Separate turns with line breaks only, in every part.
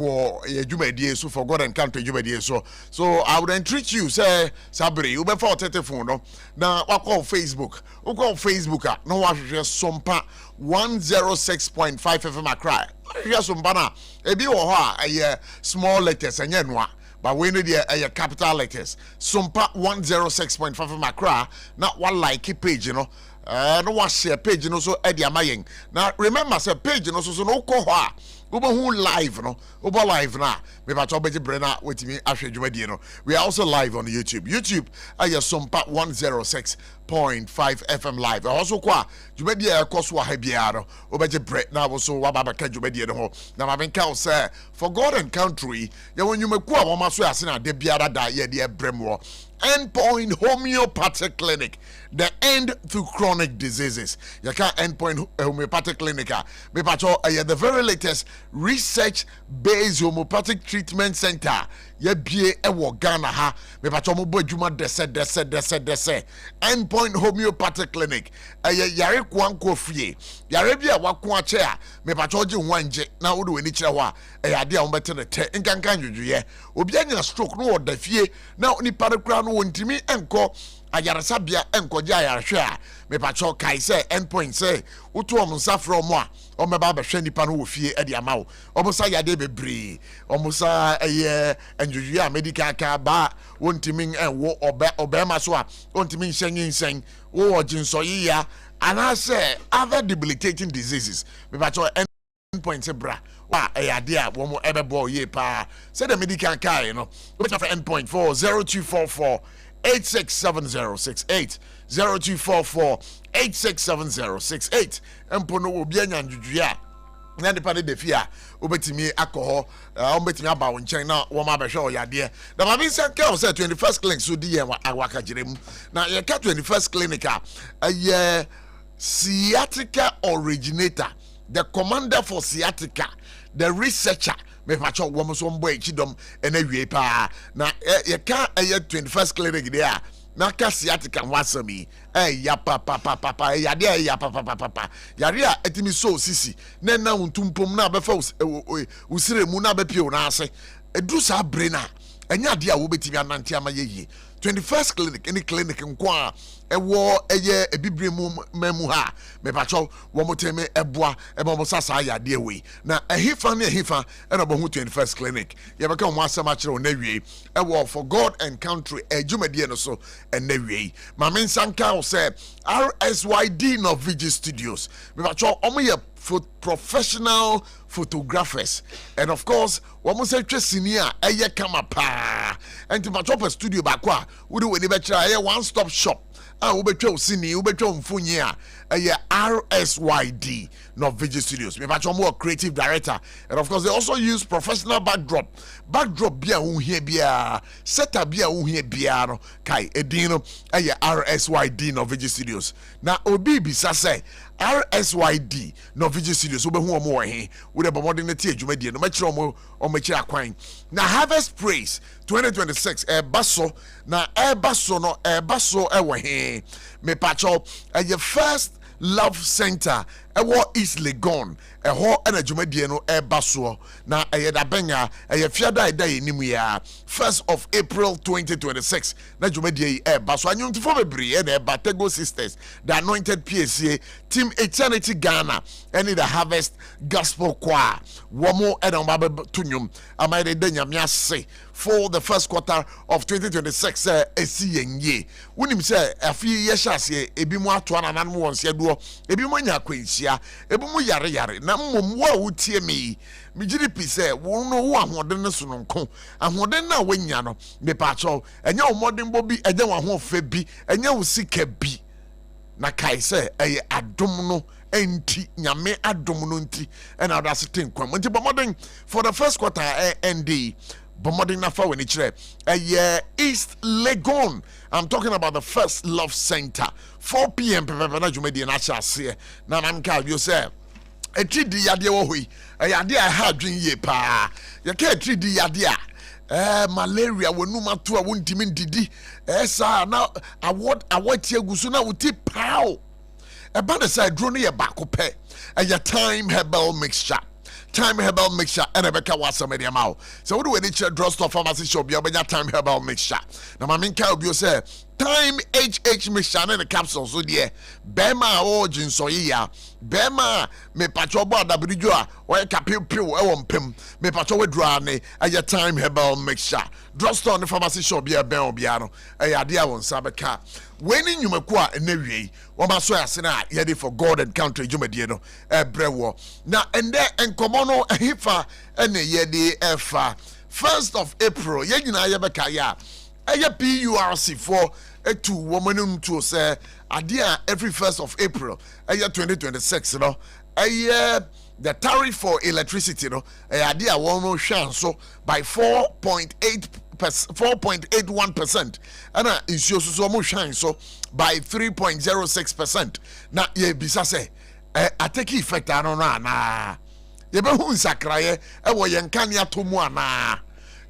for Jumedi so for God and country Jumedi so I would entreat you say Sabri you be for telephone no now what call Facebook no what just SOMPA 106.5 FM Accra just SOMPA na ebi wo ho a small letters enye noa but we need a capital letters SOMPA 106.5 FM Accra na one like page you know no one share page you know so e dia mayen now remember say page you know so no ko ho a who live no uber live na me ba to beji brena wetimi ahwe dwumadie no we are also live on YouTube SOMPA 106.5 FM live also kwa dwumadie ekoso ha bia no obeji bre na wo so wa baba ka dwumadie no ho na ma menka o say for God and country ye wonwumaku a wo maso ase na de bia da ye de bremwo Endpoint Homeopathic Clinic, the end to chronic diseases. You can't Endpoint Homeopathic Clinic. Me pacho the very latest research-based homeopathic treatment center. Ye bie ewo Ghana ha. Me pacho mo boy juma dese. Endpoint Homeopathic Clinic. Yare kwanko fie. Yare bia wakwa chair. Me pacho ji wanje na udu weni chira wa. Ade a umbete ne te. Nkankan juju ye. Obi anya stroke no oda fie. Na ni parekra no wontimi enko ayaresabia enko je ayarehwe a me pacho kai se Endpoint se utu omunsa from mo a omeba be hwe nipa no wo fie e de ama wo omusa yade bebre omusa enjuju a medical ka ba wontimi enwo obema so a wontimi nsen wo ojinso yiya ana se other debilitating diseases me pacho Endpoint se bra wa ade a wo mo ebebo ye pa say the medical car you know we have Endpoint for 0244 867068 0244 867068 empono obi anya ndwudwu a na de pade de fia obetimi akọ obetimi aba wo nchen na wo ma behwe oyade na ma bin san ka o say 21st clinic so di ye awaka jirem na ye ka 21st clinic a sciatica originator, the commander for sciatica, the researcher. Me pacho wo so mbo echidom enawie pa na ye ka 21st clinic there na ka sciatica wasami ya papa ya de ya papa yare a etimi so sisi na na untumpom na befa usiremu na bepio na ase edu sa brena enya de a wo betimi anante ama yeye 21st clinic any clinic nkwa ewo eye ebibremu memu ha me pacho wo moteme eboa ebo mo sasa ya de we na ehifa na ehifa ena bo hu 21st clinic ye beka ho asema kire na wie ewo for God and country ejumade no so na wie ma men sanka o say RSYD no VG Studios me pacho omo ye professional photographers and of course we must say senior eye kama pa and to pacho studio ba kwa we do we be try one stop shop we be try sini we be try mfunyi a RSYD no VG Studios me pacho more creative director and of course they also use professional backdrop bia wo hia bia setup bia wo hia bia no kai edino RSYD no VG Studios na obi bisa say RSYD no VG Studios we be hu omo he we the bomodin na tie adwumadie no ma kire omo kire akwan na Harvest Praise 2026 baso no ewo he me pacho first Love Center ewo East Legon eho na adwumadie no baso na da benga fiada ida enimu ya 1st of April 2026 na adwumadie baso anyuntifo bebre na Batego Sisters the Anointed PSA Team Eternity Ghana and the Harvest Gospel Choir womo na mba tunyum amade danyame ase for the first quarter of 2026 esi yenye wonim say afi ye hyase ebi mu ato ananam wonse do ebi mu nya kwansia ebi mu yare na mmom wo a wotie me giri pise wo no wo ahoden ne so no nko ahoden na wanya no me pa cho enya wo modern bo bi enya wo ho fa bi enya wo sika bi na kai say adom no enti nyame adom no enti and other certain kwam nti bomodin for the first quarter ND bomodin na fa we ni kire East Legon. I'm talking about the First Love Center 4 p.m. na jumedi na chase na man ka you say etidi yade wo hoi yade a ha dwen ye pa ye ka etidi yade a malaria wonu mato a wontimi ndidi sa na awot egusu na wuti pow eba the side drone ye baako pe time herbal mixture time herbal mixture and Rebecca was some media mouth. So what do we need to draw stuff pharmacy shop? Be time herbal mixture. Now my main cow you say time HH mixture and the capsules so dear. Bema origin soya. Bema me patroba da bridua or capill pill pim me patrowe drane a time herbal mixture. Drugstore on the pharmacy shop be a bell biano a idea on Sabaka. When in you makwa and nevi, one must swear sena yedi for God and country jumediano brewo. Now and there and comono a hifa and a yedi efa 1st of April yedina yabakaya a PURC for a 2 woman to say idea every 1st of April a year 2026 you know a year the tariff for electricity you know a idea one chance so by 4.81% and is so much shine so by 3.06%. Now ye bisa say I take effect I don't know na ye be hu nsakraye e wo ye nkania to mu ana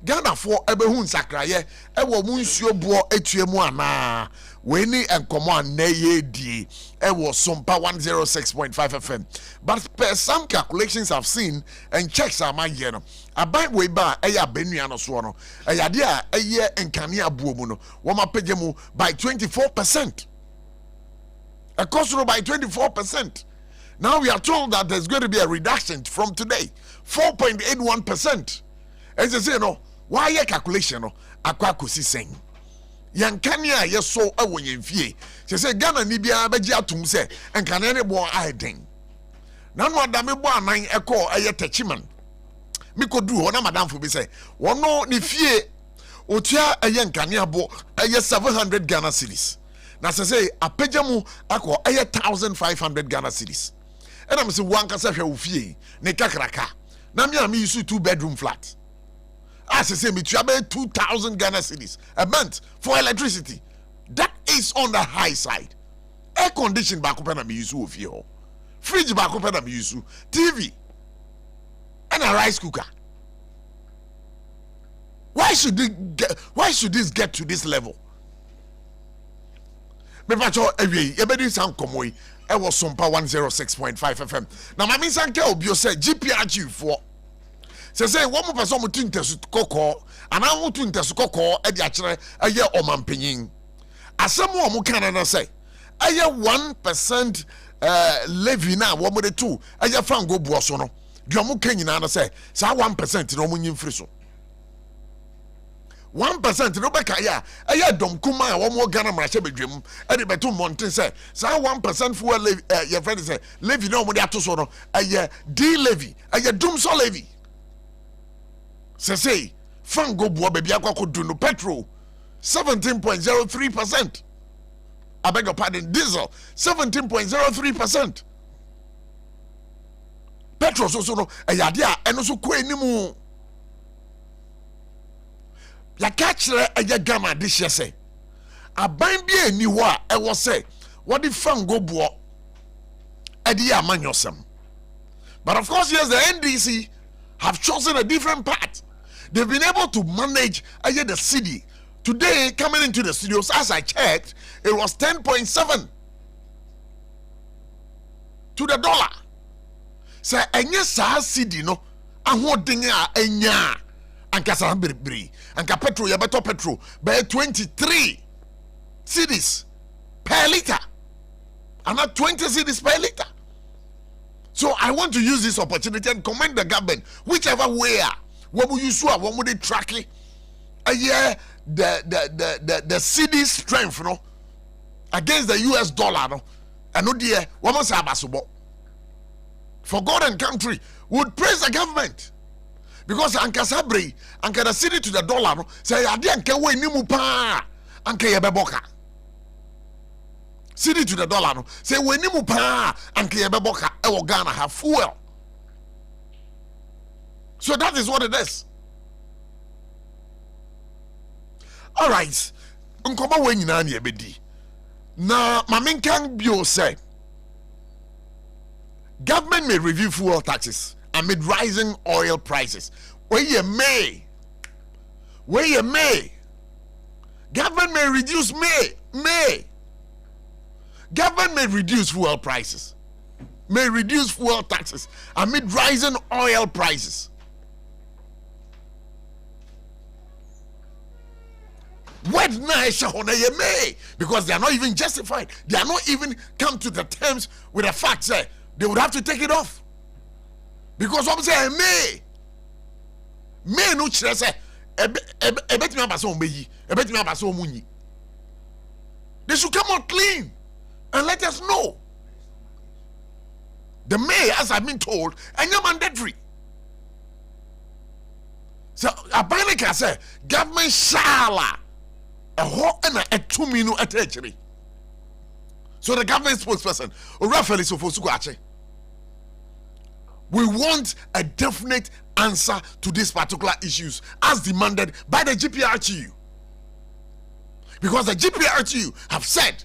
Ghana for ebe hu nsakraye e wo mu nsuo bo atue mu ana we ni enkomo anaye die e wo SOMPA 106.5 FM but per some calculations I've seen and checks are my you know abai we ba e ya benua no so no e ya de a e ye nkania buo mu no wo ma pege mu by 24%. A cost by 24%. Now we are told that there's going to be a reduction from today, 4.81%. As I say, no, why your calculation? No, akwa kusi saying. Yankania, yes, so a way in fee. She said, Ghana Nibia Beja Tum say, and can any boy I ding. None more than me boy nine echo a yetachiman. Me could do one, Madame for me say, one no ni fee, Utia a Yankania bo a 700 Ghana cedis. Now say a pejamu ako a 1,500 Ghana cedis. And I'm saying one kasa fie ne kakraka. Na me am use 2-bedroom flat. As I say me travel 2,000 Ghana cedis a month for electricity. That is on the high side. Air condition back up and me use fie. Fridge back up and me use TV and a rice cooker. Why should this get to this level? Me pacho ewie ye bedi san komoy e wo SOMPA 106.5 FM. Na ma min san ke obio say GPRG for. Say wo mo person mo tintesu kokko ana wo tintesu kokko e di akere eye omampanyin. Asem wo mo kan na say eye 1% levy na wo mo de tu eye fan go buo so no. Di mo kan nyina na say sa 1% no mo nyim free so. 1% no beka ya aya dom kuma wo mo Ghana marache bedwem e de beto monten say sa 1% fuel levy your friend say levy no mo de ato so no aya D levy aya dum so levy say fan go bo ba bia kwakodu no petrol 17.03%. I beg your pardon, diesel 17.03%. Petrol so no aya dia eno so ko animu. Ya catchere aya Ghana this year say aban bia ni ho a e wo say what the fan go bo e di amanyosem. But of course yes, the NDC have chosen a different path. They've been able to manage the city. Today coming into the studios as I checked it was 10.7 to the dollar. Say enye sa city no ahoden a enya anka sa bebre anka petrol ya beto petrol by 23 cedis per liter and not 20 cedis per liter. So I want to use this opportunity and commend the government whichever way what will you swear what would they track it the cedi strength no against the US dollar no and no dear what must have for God and country would praise the government. Because anka sabre anka the city to the dollar no say ade anka we ni mu pa anka ye beboka city to the dollar no say we ni mu pa anka ye beboka e wo Ghana have fuel. So that is what it is. All right, nkoma we nyina na ebedi na mamenkan bio say government may review fuel taxes amid rising oil prices. Where you may. Government may reduce Government may reduce fuel prices. may reduce fuel taxes amid rising oil prices. What may, because they are not even justified. They are not even come to the terms with the fact that they would have to take it off. Because I'm saying may no chance they should come out clean and let us know. The mayor, as I've been told, and you're mandatory. So Abanika say government shall a 2 minute attention. So the government spokesperson, Rafael Sofosugache, we want a definite answer to these particular issues as demanded by the GPRTU. Because the GPRTU have said,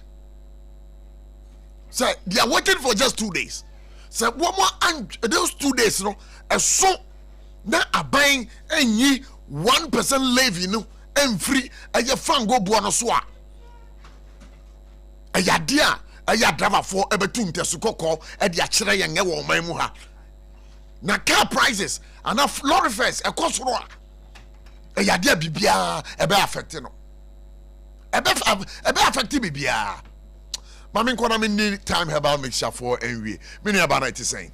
so they are waiting for just 2 days. So one more those 2 days, so now are buying any 1% levy, and free a fango buono soa. A yadia, a yadrava for a betun tesukoko, a diachre and ewo maimuha. Na car prices and a floor affairs, a cost roa. A yadia bibia, a bear affecting. A bear affecting bibia. Mammy Kona need time about mixture for envy. Many about it is saying.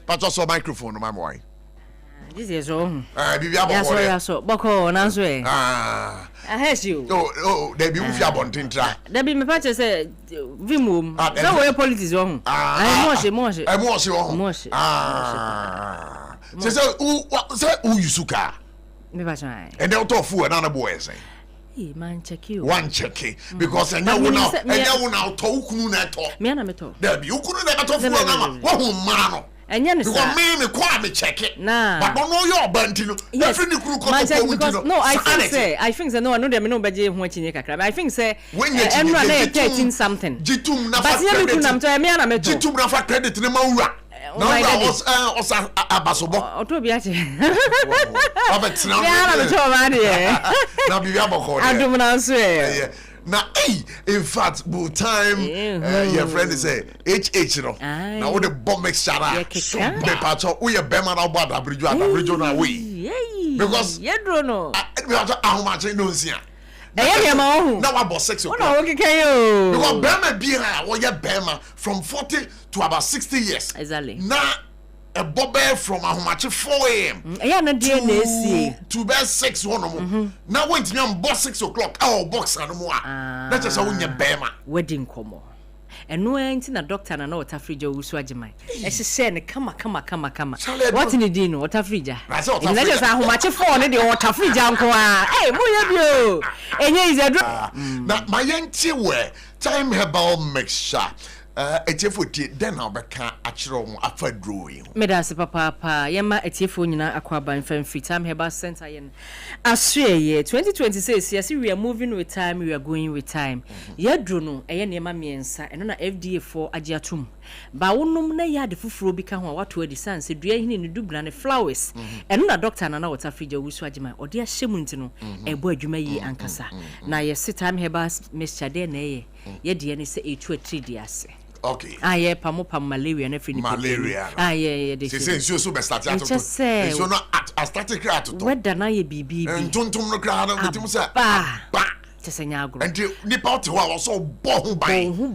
But also microphone, my boy.
This is all.
Yes,
so Boko, Nanswe.
I
has you.
Oh, they be with your bontin track.
There be my patch said, Vimum. No way politics on. I was so, who you suka? And they'll talk for another boy say. Man, check you.
One check because I know now, and now talk no net talk.
Mianameto.
There be you couldn't ever talk for another. What man?
And you
me quite check it.
Nah.
But don't know your bantino.
Yes. No, I think no, I know there no budget watching your crab. I think say
when you
13 something.
Jitum na
but you could not tell me and I met
Jitum na fa credit in Maura. No, I was Abasobo.
Or to be actually.
Now be able
I do not say.
Now, in fact, both time your friend is a HH, now what the bomb makes shut up. The patch of we are Bema about a bridge on our way. Because you don't know how much I know. Now about 6 o'clock. Because Bema beer or your Bema from 40 to about 60 years.
Exactly.
Now a bobber from how much 4 a.m. to bed 6 1 now went to me on boss 6 o'clock. Oh, box and more. That's just how you Bema
wedding como. And no ain't in a doctor and no Tafrija Uswajimai. As she said, come. What in the dino, what Tafrija? Let us how much a phone in the Tafrija. Hey, Moya, and here is a drop.
Now, my young tea time herbal mixture. Then I'll be actually after drawing.
Medasi papa, Yama Etiphonina Aquaba and Fem Free Time Herbal Center in Australia 2026. Yes, we are moving with time, we are going with time. Yadruno, Ayanema Miensa, and on a FDA for Ajatum. Baunum na ya de fufuro bi ka ho wato adi sanse dua hini ne dubla ne flowers eno na doctor na wata frija wusu agima odi ahyemu ntino ebo adwuma yi ankasa na ye sitam hebas mixture de na ye de ne se etu atri di ase.
Okay.
Aye pam malaria na fini
malaria.
Aye de
se so be start ato. So no static ato.
Weda na ye bibi.
Ntontom no kra na wetim se.
Ba. Tesenya agro.
And nipa to wa so bo ho ban. Bo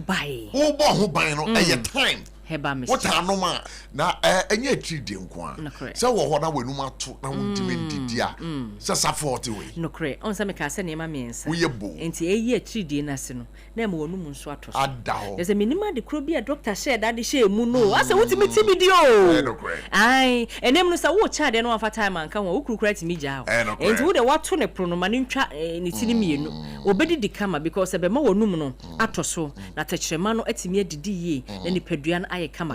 ho ban no e time.
Heba me.
What anoma na enye tridi nko a. Se wo ho na wenum ato na wontime didi a. Se support we.
No kre. On se me ka se ne ma mensa.
We bo.
Enti eye tridi na se no. Na ma wonum nso ato so.
Ada ho.
Yes minima de kro bi a doctor share that de share mu no. Ase wotimi tibidi o.
No kre.
Ai, enem no se wo cha de no afa time anka ho okurukura timi ja ho. Enti wo de wato ne pronoma ne ntwa ne tini mienu. Obedidi kama because ebe ma wonum no ato so. Na techrema no atimi adidi yi. Na nipadua na aye kama.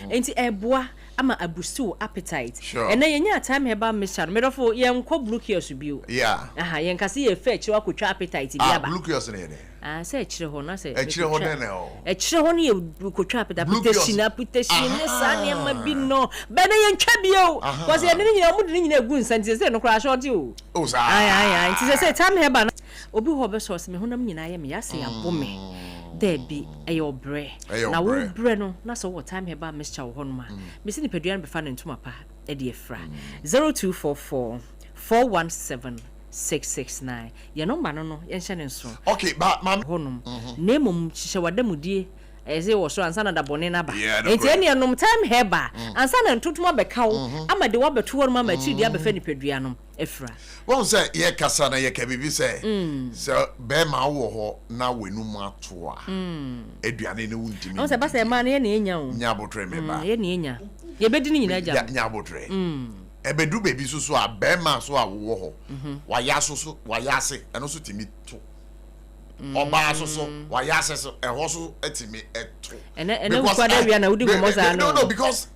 Enti eboa ama abusu appetite. And then yenya time heba mixture. Medofo ye nko blue kiosk bio.
Yeah.
Aha, ye nkase ye fetch wa kotwa appetite bia ba.
Blue kiosk na ye.
Say chire ho na say.
Chire ho na o.
Chire ho ne ye kotwa appetite ne sa ne ma bi no. Be na ye ntwa bio. Because ye ne nyina mu de nyina egu nsantie say no kra short o.
O sa.
Ai. Nti say time heba na obi ho be source me honam nyina ye me ya say abome. there be a your bre na wo bre no na so what time heba mixture wo no ma me se nipadua no be fa ne ntoma pa e de efra 0244 417 669 ye no ma no ye nhye ne so
okay ba ma
honum nemum hihye wadamudie eze wo so ansa na da bone na ba enti ene enum time heba ansa na ntutuma be kawo ama de wabeto wo ma ma chidi abefa nipadua no efra
won say ye kasa na ye ka bibi say so be ma wo ho na wenum ato a aduane ne wuntimi
won say ba say ma na ye na enya o
nya botre me ba
ye na enya ye bedi ni nyina ja
nya botre ebedu baby so a be ma so a wo ho wa ya so wa ya se eno so timi to oba so wa ya se so eho so etimi eto
ene kwada wi na wudi gomo sa
no because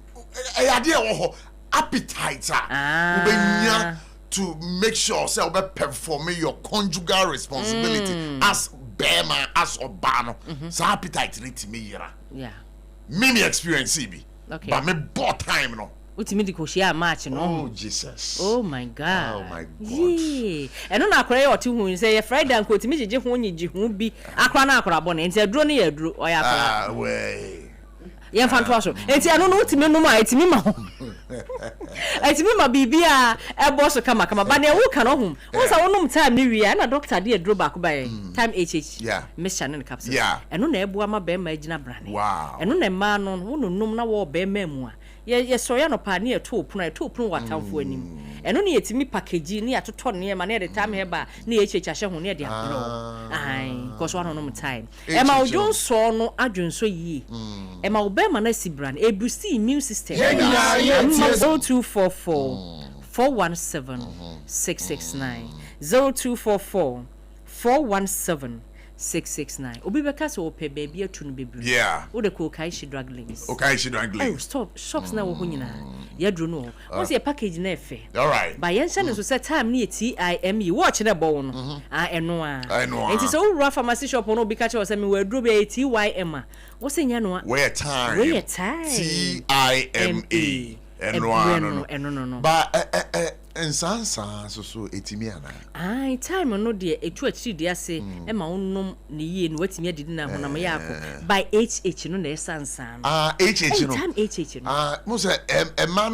e ade e wo ho appetite ubenya to make sure say we perform your conjugal responsibility as bema as obano so appetite retimi yira me experience bi but me bought time no
utimi di ko share match no
oh Jesus
oh my god yeah eno na akora ye oti hu say ye Friday an ko utimi jeje hu nyiji hu bi akora na akora bo na enti aduro ne ya aduro oya akora
we
ye fan to so enti ano no utimi no ma etimi ma ho etimi ma bibia e bo so kama ba na ewu ka no hu won sa wonum time ni wi na doctor de aduro ba ko ba time hh mission ne capsule eno na ebu ama be ma agina brane eno na ma no wonum na wo be ma mu a ye so ya no pa ne eto opunu watamfo anim eno ne yetimi package ne atoto ne ma ne de time heba ne hh ahye ho ne de abro ai ko so no time e ma ojon so no adwonso yi e ma obe ma na sibran e boost immune system 0244 417 669 0244 417 669 obi beka se wo pe baby atu no bebu wo de ko kai shi drug links stop shops na wo ho nyina ya dru no wo se package na efe
all right
ba yen so say time na TIME watch na bo no eno a enti so wo pharmacy shop no obi ka che wo se me wa dru be TYM a wo se nya no
where time TIME no ba ensansa so etimi ana
ai time no de etu achiri de ase e ma wonnom ne yie no watimi adidi na honam yakọ by hh no na esansa
hh no
time hh no
mo se emma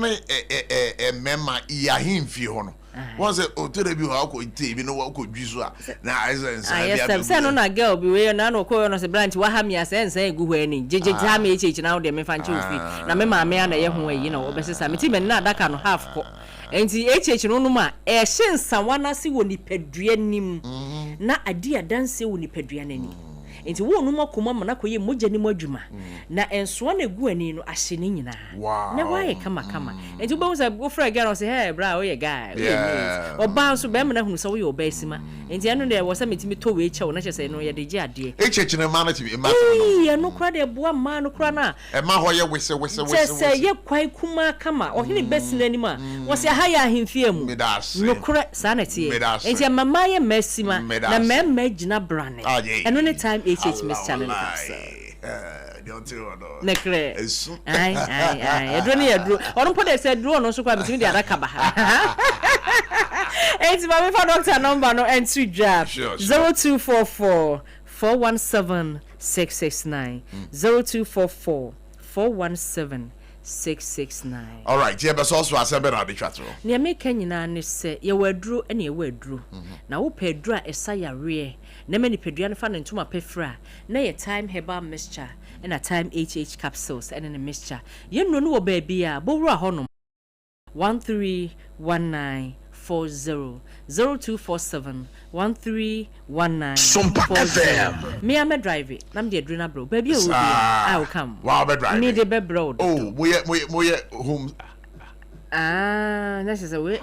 mema ya himfi ho no wọ́n sẹ́ òtẹ́rẹ̀ bí wọ́n kò tẹ̀ ebi ní wọ́n kò dwi so a na ayẹsẹ̀ nsàn bí abẹ́bẹ́
sẹ́ no na girl bi wei na no kọ́ no sẹ́ branch wa ha mi asẹ́ nsàn egu hɔ ani jeje ha mi hh na wo de me fa nche ofi na me maame ana ye ho ayi na wo bɛsesa me ti me na adaka no half kɔ enti hh no no ma e hye nsanwa na se wɔ nipadua nim na adi adanse wɔ nipadua nani enti wo no makoma ma na koye mogya ni adwuma na enso na egu ani no ahye ni nyina na waye kama enti wo say go fra again say hey bra we guy oba so be me na hunu say we oba esima enti eno de wo say metimi to we chew na kyese no ye de gi ade
hh ne ma na ti ma
ye no kra de boa ma no kra na
e ma ho ye wese
say ye kwai kuma kama o hene besina ni ma wo say ha ya ahemfie mu no kra sanity enti mama ye mesima na mema gina brane eno ne time hh miss channel
don't tell no
nekre ai edro on put say dro no so kwa bitimi de adaka ba it's my for doctor number no and to drop 0244 417 669 0244 417 669
all right yeah but also asebe na de twatro
ne make nyina ne se ye waduro ene ye waduro na wo pedro a esa yare na mani pedua ne fa ne ntoma pefra na ye time herbal mixture and a time hh capsules and in a mixture ye no no wo ba bia bo wura honom 131940 0247 1319
SOMPA FM
me am drive it nam de adrena bro baby o be I will come
wow be drive
me de be bro
oh moye home
that's just a way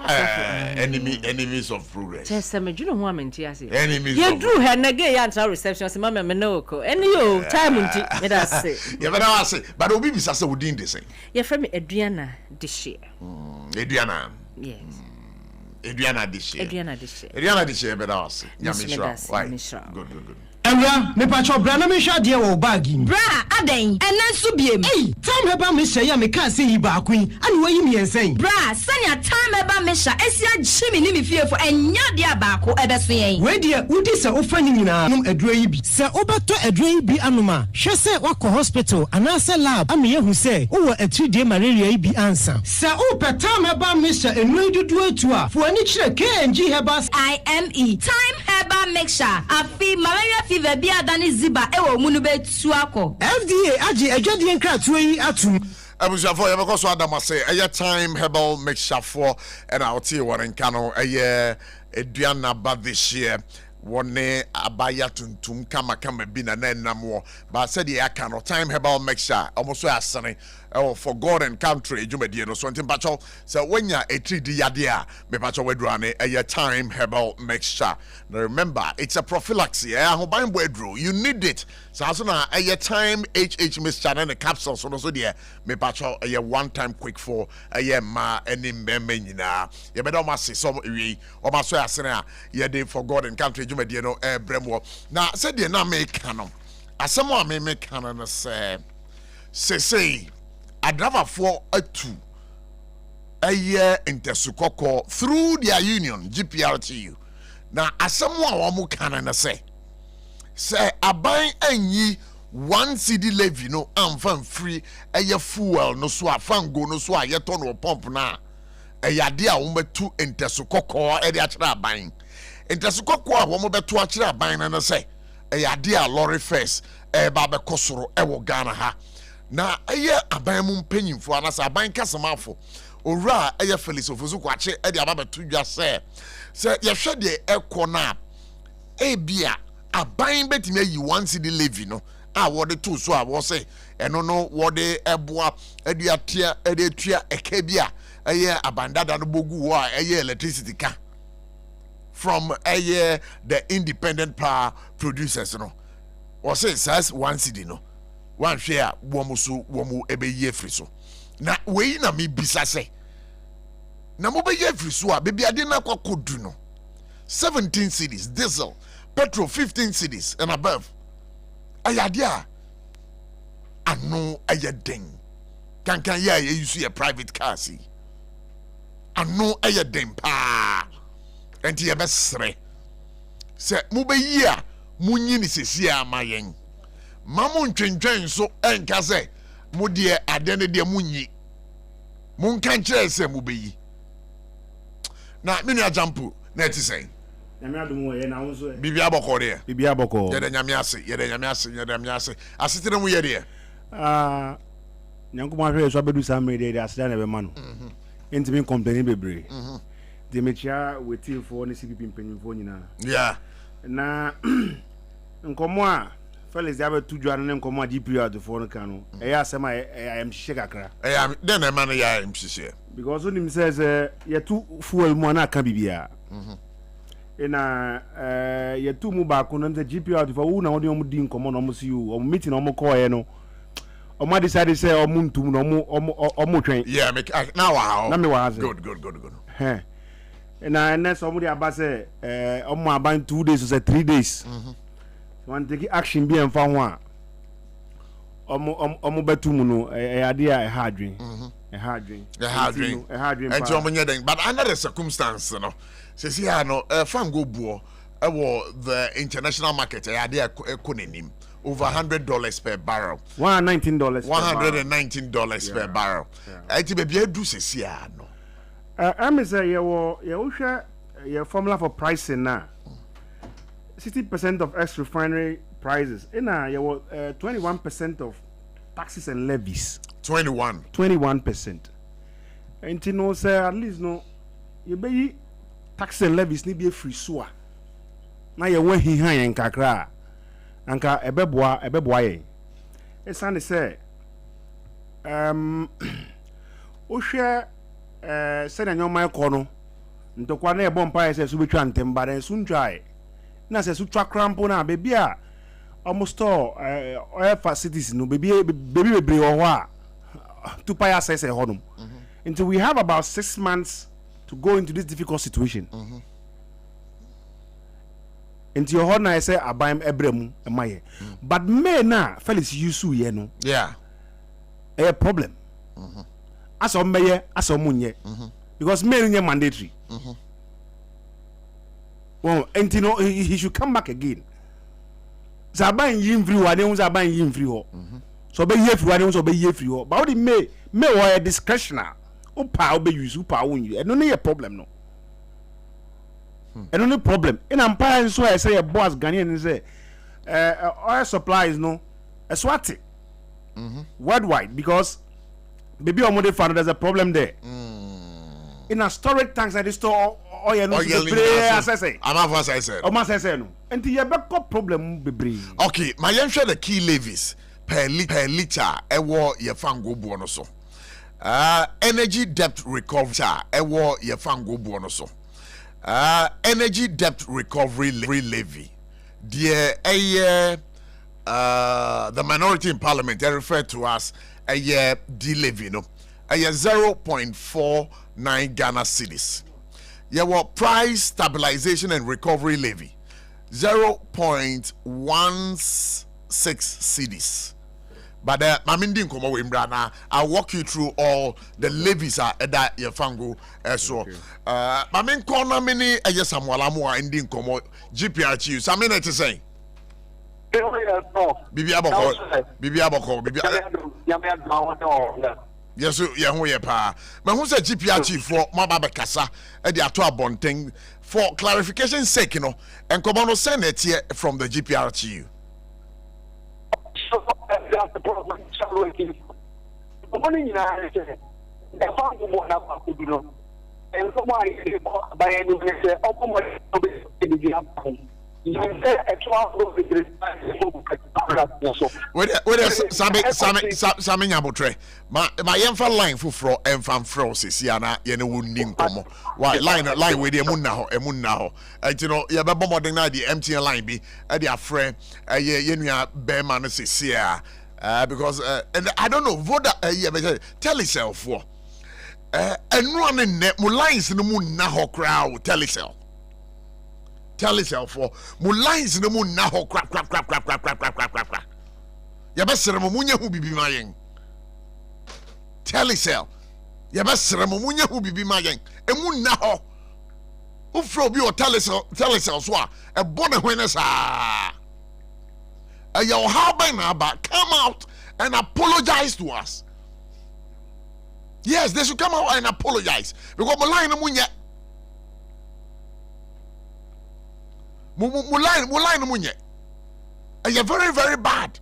enemies of progress
just me dwuno ho amenti ase
enemies
you drew her nage ya anta reception se mama me no ko eni yo time nti me da say
ye be na say but obi bisa say wodin de say
ye frame aduana de share
aduana
yes
aduana de share be da say nyame sure why good
Amra, me pacho bra na me hwa de wo bag yi.
Bra, aden, enen so biem.
Hey, time heba me hye ya me ka se yi ba kwin. Ani wayi mi ensen.
Bra, sanya time heba me hya esi agye me ni me fiefo enya de abako ebeso yen.
We de udi se ofa ni nyina nom aduro yi bi. Se obeto aduro yi bi anoma, hwe se wakọ hospital anase lab ame yehu se wo atridie malaria yi bi ansa. Se o pe time heba me hye enu dudu atu a, fo ani kire KNG heba
IME time heba mixture afi malaria fever bi adani ziba ewo mu no betu akọ.
FDA agi adwadie nkratoa yi atum.
Abusafo ya because Adam say a time herbal mixture for and I'll tell you what in Kano a Ediana bad this year. One abaya tuntum kama bina nenamo, but said the Akano time herbal mixture almost as sunny. Oh, for God and country, you may do something. Pacho, so when you're a 3D yadia, me pacho wedrane a time herbal mixture. Now remember, it's a prophylaxis. You need it. So as soon as a time HH mixture and a capsule, so also there, me pacho a one time quick for a year ma any memina. You better almost say some we almost say as ye day for God and country, you may do bremo. Now said the na make canon. As someone may make canon say. Adrava for a 2 a year into Sukoko through their union, GPRTU. Now, as someone wamu can say a buy any 1 CD levy no fan free a year fuel no so fan go no so a yet on pump na a yadia umbe 2 into Sukoko a yatra buying. Into Sukoko, one more to actually buying and say a yadia lorry face a baba kosoro ewo Ghana ha. Na eye aban mu mpanyimfo anasa aban kasamafo owura eye Felix ofozu kwache e de ababetu dwa se ye hwe de ekọ na ebia aban betimi ayi 1 CD levy no a wode to so a wo se eno no wode eboa eduatia edetua eka bia eye abandada no bogu wo a eye electricity ka from eye the independent power producers no wo se says 1 CD no one share womu ebe ye free so na we na me bisa say na mo be ye free so a baby ade na kwakodu no 17 cities diesel petrol 15 cities and above ayade a ano ayeden kan ya use your private car see ano ayeden pa enti ye besre se mo be yi a munyi ni sesi amayen mamun twentwen so enka se mo de ade ne de munyi mun kan kire se mo beyi na me nua jampu na ti sen
na me adum ye na wo so
bibia boko de
bibia boko
ye de nyame ase asetene mu ye de
nyankuma hwe so abedu samre de aseda na be ma no ntimi complain bebre de mechia wetifo ne CPP mpanyimfo nyina
yeah
na nkomo a Felix Yabe tu Joan and Comma deep period for the canoe. I am shakra. I am
then a man I am share.
Because when him says, you're too full mona can be here. And you're too mubak on the GP for who now the Dean common almost you or meeting almost coino. Or my decided say or moon to or more train.
Yeah, make now how good.
And I know somebody about say on my buying 2 days or 3 days. One take action be and found one. Omo betumu no idea a hard drink. A hard drink.
And so but under the circumstance, no. Says here no fan go buo the international market idea konenim over $100 per barrel.
$119.
$119 per barrel. I think be do says here no.
I say you your formula for pricing now. 60% of ex-refinery prices. In you 21% of taxes and levies. 21%. And you know, say at least no, you pay taxes and levies need be a free soa. Now you want he high and kakra, anka ebeboa. It's only say, Osha, send a young my corner. Nto kwa na bompa say subi twantem bare sun try. Na se su twa crampo na baby a almost all oil facilities no baby bebre ho a to pay access honum until we have about 6 months to go into this difficult situation. Into your horn, I say, I buy him ebremu, emaye. But me na, Felix, you sue, ye no.
Yeah.
A problem. As on maye, as on munye. Because me is mandatory. Well, and you know, he should come back again. So I buy him free, one else I buy him free. So be here free, one else be here free. But what may why discretional? Upa be use, upa won you. And no need a problem, no. And only problem. In Empire, so I say a boss Ghanaian and say, oil supply is no a swati worldwide because maybe on the found there's a problem there. In a storage tanks at the store, oil no as I say.
I'm not I said.
Oh, must I say no? And the backup problem be
okay, my young the key levies per liter ewo ye fango buono so. Energy debt recovery ewo ye fango buono so. Energy debt recovery levy. The minority in parliament they refer to as a year de-levy, no? A year 0.49 Ghana cedis. Yeah, well, price stabilization and recovery levy 0.16 cedis. But I'll walk you through all the levies that you fango so. Mamin corner many yes amwalamu ending komo GPRTU. Samina to say. Bibi aboko. Yes, yeah, pa. But who said GPRT for Mababa Kasa at the Atua Bonting for clarification sake, you know, and Komono send it here from the GPRTU.
That's the problem. The money in our the farm won't have to do. And somebody by any measure, open
Sami Nyabotre. My Yamfa line for and fan frosis, Yana, Yenwunin Como. Why line with the Munaho, and you know, Yabba more than the MTN line be at their friend, Yenya Bearman Sia. Because, and I don't know, what tell yourself for. And running net, lines in the moon now crowd, tell yourself. Tell yourself for lines in the moon now crap. Yabasser Munya who be mying. Tell yourself. Yabasser Munya who be mying. A moon now. Who from you tell yourself, what a bonnet winners are. Your how by now, but come out and apologize to us. Yes, they should come out and apologize because Muline Munya. Muline you're very, very bad.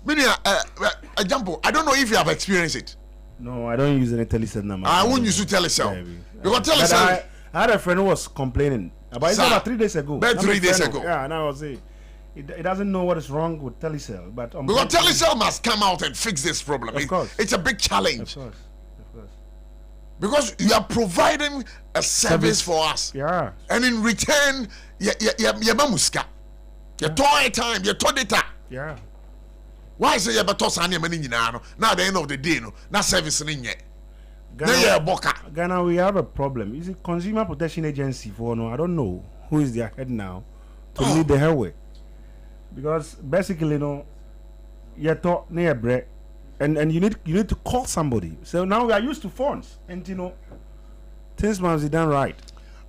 Meaning, example, I don't know if you have experienced it.
No, I don't use any telecell number.
I won't use to telecell. Because telecell.
I had a friend who was complaining about it about 3 days ago.
About 3 days ago.
Yeah, and I was saying it doesn't know what is wrong with telecell. But
because telecell must come out and fix this problem.
Of course.
It's a big challenge.
Of course.
Because you are providing a service for us.
Yeah.
And in return, you mamuska. You toy time, you toy data.
Yeah.
Why say you better send your money now? Now the end of the day, no, not service in yet.
Ghana, we have a problem. Is it Consumer Protection Agency for no? I don't know who is their head now to lead the highway. Because basically, you're taught near bread. And you need to call somebody. So now we are used to phones, and things must be done right.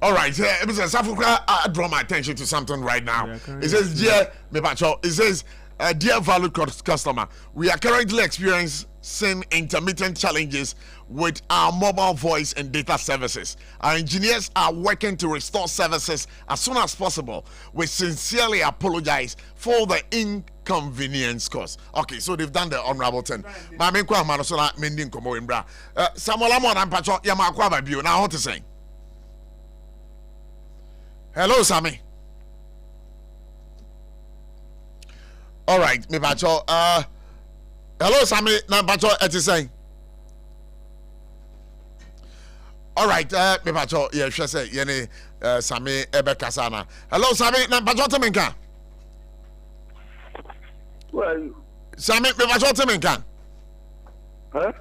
All right, Mr. Safuka, I draw my attention to something right now.
Yeah,
it says, dear valued customer, we are currently experiencing intermittent challenges with our mobile voice and data services. Our engineers are working to restore services as soon as possible. We sincerely apologize for the inconvenience caused. Okay, so they've done the honorable thing. Now what to say? Hello, Sammy. All right, me bacho. Hello, Sammy. Na bacho eti saying. All right, me bacho. Yeah, she say yene Sammy ebe kasana. Hello, Sammy. Na bacho temenka.
Well,
Sammy, me bacho temenka.
huh?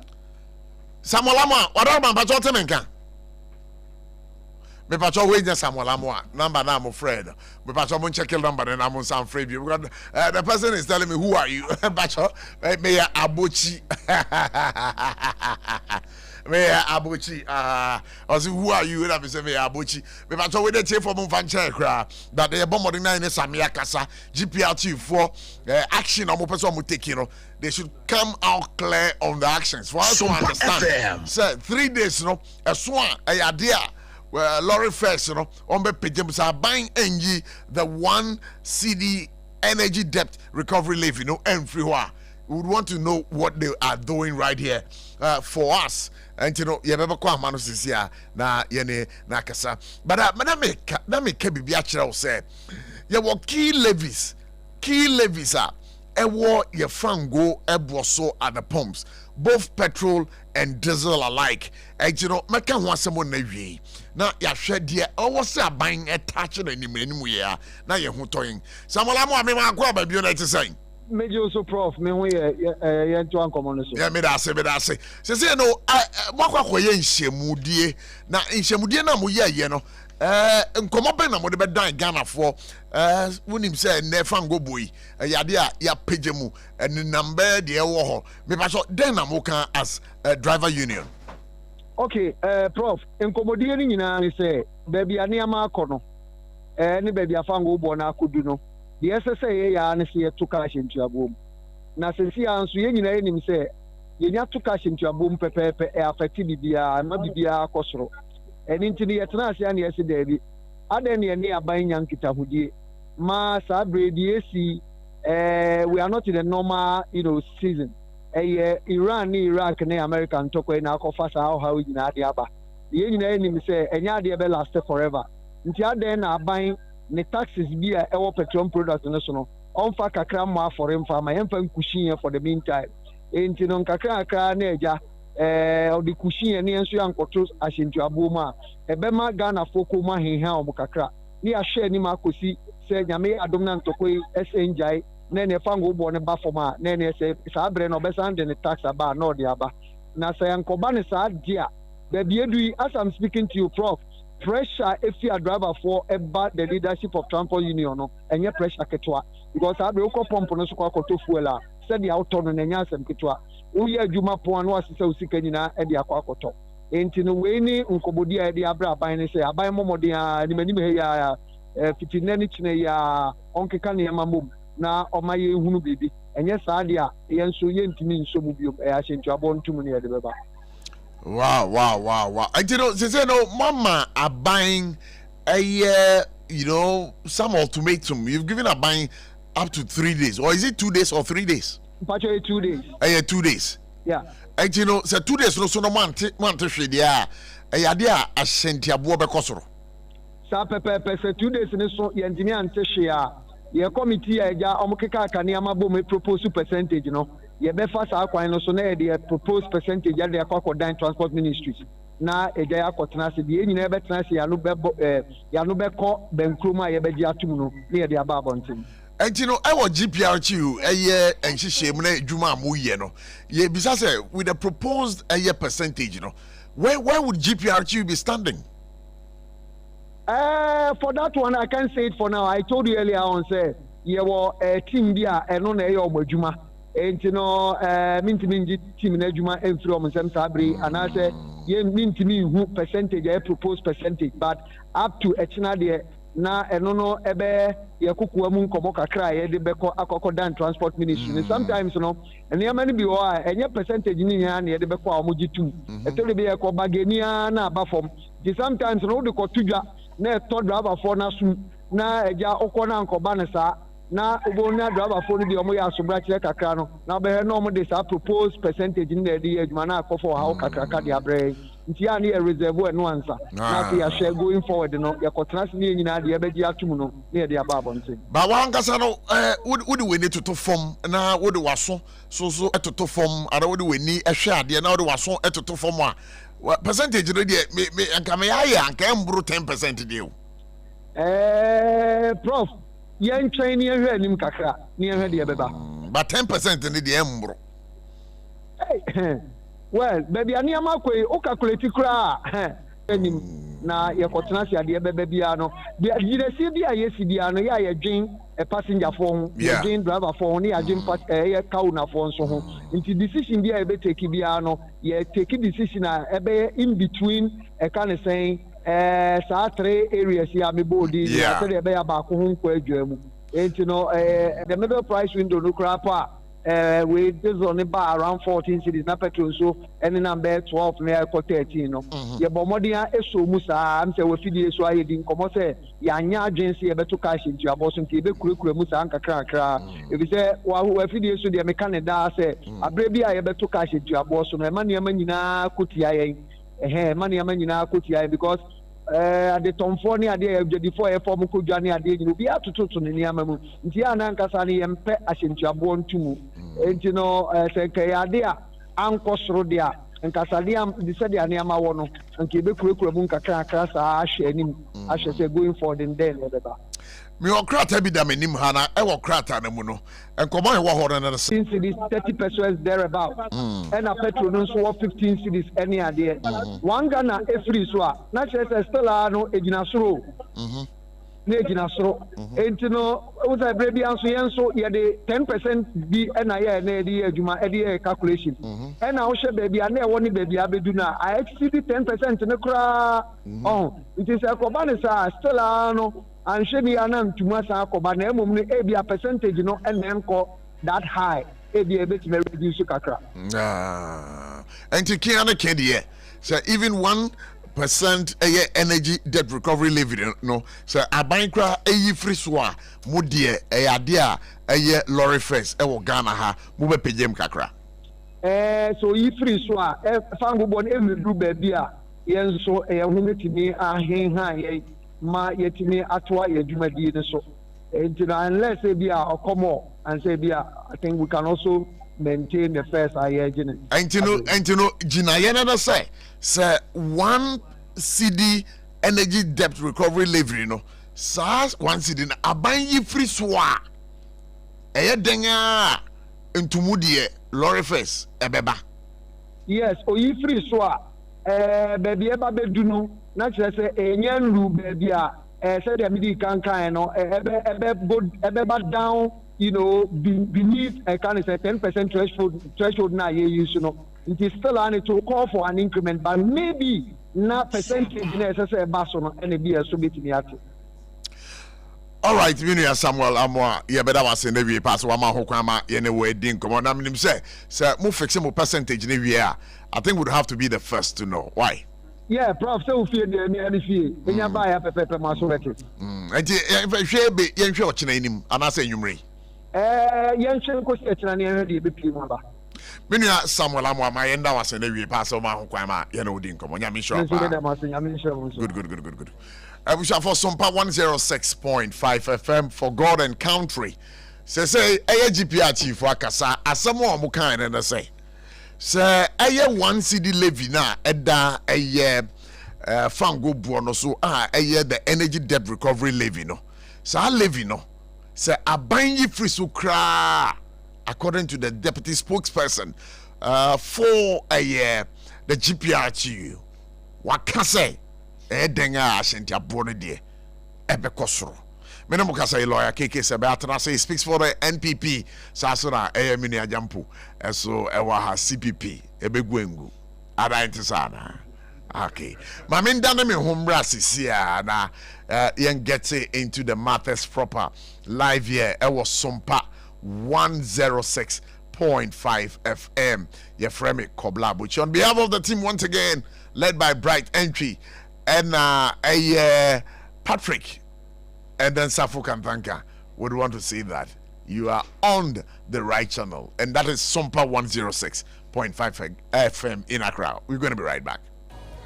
Samolama, wadaba bacho temenka. Me pacho we just Samuel Amwa number na mo friend. Me pacho mo check the number and I'm Sam Free because the person is telling me who are you? Pacho me Abochi. Me Abochi. I say who are you? And I say me Abochi. Me pacho we dey take for mo fan check that the bomb na in Samia Kasa GPRT for action omo person mo take, you know. They should come out clear on the actions for us to understand. So 3 days, you know, a swan, a idea. Lorry first, you know, on the pages are buying NG the 1 CD energy debt recovery leave, you know, and free. We would want to know what they are doing right here for us. And you know, you never come manus this year na yene na kasa. But madam me kebi bi achira say, you were key levies are ewo ye frango eboso at the pumps, both petrol and diesel alike. And you know, make one someone na wie. Na ya hwe de o wo se aban attach na nimu ya na ye ho toyin. Samola mo ame ma akwa ba bio na say.
Meji also prof me ho ye to ankomo no so.
Yeah, me da say. Say no mo akwa koye nhyiamudie na nhyiamudie na mo ye no. Nkomo ben na mo de be dan Ghana for wonim say ne fango boy yade a ya page mu and number de e wo ho me pa so den na mo kan as driver union.
Okay, prof nkomodie ni nyina ni say baby aniama akono ni baby afango bo na akodu no the SSA ya ne se to cash into abom na sensi anso ye nyina enim say ye nya to cash into abom pepepe e affect bibia ma bibia akosoro eni ntini yetena ase an yesi dabi aden ye ne aban nyankita hudie ma sa bredi esi we are not in a normal, you know, season. Iran ni Iraq ni American toko na akofa sa how nyina ade aba ye nyina enim say enya ade be last forever nti aden na aban ne taxes bi a ewo petroleum products no so no onfa kakra mo afore mfa ma yemfa nkushin for the meantime enti no kakra kakra na eja odi kushin ne enso yankoto ahyentu aboma ebema Ghana foko ma heha o kakra ni ahwe ni makosi se nyame adom na ntokoi SNJ na ne fango bo ne ba foma na ne se sa bre no be sande ne tax aba na odi aba na se yankoba ne sa dia baby edu as I'm speaking to you prof pressure if you are driver for about the leadership of transport union no enye pressure ketwa because abe ukọ pump no so kwa koto fuela said the auto no nya asem ketwa uye adwuma po no asese usika nyina e de akwa koto enti no we ni nkobodi e de abra aban ne se aban momode a ni manim he ya fitinani chine ya onkeka ne mamom na omaye hunu bibi enye saade a yenso yentimi nsomu biom e ahyentu abontum ne de beba.
Wow. I did say no, Mama are buying a you know, some ultimatum. You've given a buying up to 3 days, or is it 2 days or 3 days?
Actually 2 days.
2 days.
Yeah.
And you know, so 2 days no man to shade ya. A senti abo be kosoro.
Sa pepe 2 days ne so ye engineer ante shia. Ye committee ya omukeka akane amabo me propose percentage no. Ye be fa sa akwan no so na ye propose percentage ya de akwa dan transport ministries na eja ya kotena se de nyina be tena se ya no be ko benkroma ye be di atum no na ye de aba abonten.
And you know, I was GPRQ a year and she shame Juma Muye no. Ye bisa say with the proposed a year percentage, you know, where would GPRQ be standing?
For that one I can't say it for now. I told you earlier on say ye were a team dia eno na ye omajuma. Enti no mintimi team na adwuma emfiri om nsem sabre ana say ye mintimi hu percentage e proposed percentage but up to echina de na eno no ebe ye kokoa mu nkomo kakra ye de beko akoko dan transport ministry sometimes no ene ma ni bi o a enye percentage ni ya na ye de beko a omogitum etele be ye ko bagenia na abafom di sometimes no de ko tudwa na to driver for na su na eja okona nkoba ne sa na obo na driver for bi omo ya sobra kire kakra no na be he no omo de sa propose percentage ni de adwuma na akofo ha kakra ka de abre nti ya ni reserve no answer na ya share going forward no ya kotrans ni nyina de be gi atum no na de aba abonte
ba wan kasa no would we need to form na would waso so etoto form ara would we ni ehwe ade na would waso etoto form a percentage no de me anka me ya anka emburu 10% de o
prof yen train ye hwe nim kakra ni ye hwe de beba
but 10% ni de emburu
well baby ani amakwe o calculate kra enim na yɛkɔtena se adeɛ bɛbɛ biara no gyinasie bi a yɛsi biara no yɛ a yɛdwen passenger phone yɛdwen driver phone ne yɛadwen ɛyɛ kauna phone so ho nti decision bi a yɛbɛtake biara no yɛtake decision a ɛbɛyɛ in between ɛka ne sɛn saa 3 areas yi a mebɔɔ di sɛdeɛ ɛbɛyɛ baako ho nkɔ adwaa mu nti no the middle price window no koraa po a we this on about around 14 cities na petrol so any number 12 na ko 13 no ye bomodin eso musa am say we fidie so aye din komo say ya nya agency ye beto cash into aboso nti be kurekure musa anka krakra e bi say we fidie so de me Canada say abre bi aye beto cash into aboso no e ma nyina kotia yen ma nyina kotia because the tomfoni ade the for form ko dwane ade ni obi atototo ne niam mu nti ana nkasa ne yempe ahyentuabo ntumu enti no se kai ade a ankosoro de a nkasa de am de se de aniam awo no nti be kurekura mu nkakra sa ahye anim ahye se going forward in there beba
me okrata bi da manim ha na e wo krata na mu no enkomo he wo horo na se
15 cities 30 pesos thereabout and a petrol no so 15 cities any ade one Ghana every so a na chese still no ejina soro na ejina soro enti no wo say brebi anso yenso ye de 10% bi na ye na de adwuma e de calculation and na wo hye baby na e wo ni baby abedu na I exceed 10% ne kra it is a kobane sa still no and shebi anam tuma sa akoba na emom no e bia percentage no enenko that high e bia bet me reduce kakra
and kiana kende so even 1% energy debt recovery levy no so abankra eyi free so a mo de ade a lorry first e wo Ghana ha mo be pejem kakra
so yi free so a fango bon e medu ba bia yenso e ho metimi ahen ha ye ma yetimi atwa yedwumadi ne so unless be a come and say be I think we can also maintain the first hygiene
no gina yena say 1 cedi energy debt recovery levy no SARS 1 cedi na aban yi free so a den a ntumu de lorry first ebeba
yes o yi free so a baby eba bedu no na chere say enyen ru baby a say the midi kan no ebe back down beneath can say 10% threshold na you use it is still on to call for an increment but maybe na percentage na say baso no and be so betimi ati
all right Samuel Amwa ye better was in the way pass wa ma hokwa ma ye ne wedding come on na minim say mo fix mo percentage na we I think would have to be the first to know why.
Yeah, Prof. So fear the any fee. When you buy a pepe masorete.
And hwe be yen hwe ochena anim anase nwumre.
Yen hwe ko se na yen de be pii mo ba.
Menua Samuel Amwa ma yenda wase na wie pass o ma hokwan ma ye na odi nkomo nya me sure pa. Good. We shall for SOMPA 106.5 FM for God and country. Say GPR chief wakasa asamo amu kan na say. Say 1 cedi levy na eda fango buono so the energy debt recovery levy no. Sa levy no. Say aban yi free so kra according to the deputy spokesperson for the GPR chief wakase denga asenti abone de ebekosoro mena mo kasa lawyer KK Sebatrana say speaks for the NPP sasora mini ajampu so ewa ha CPP ebegwengu adanti sana okay mamen dana me homra sisia na yen get into the matters proper live here ewa SOMPA 106.5 FM your friend Kobla Buchi on behalf of the team once again led by Bright Entry and Patrick and then SARFO Kantanka would want to say that you are on the right channel, and that is SOMPA 106.5 FM in Accra. We're going to be right back.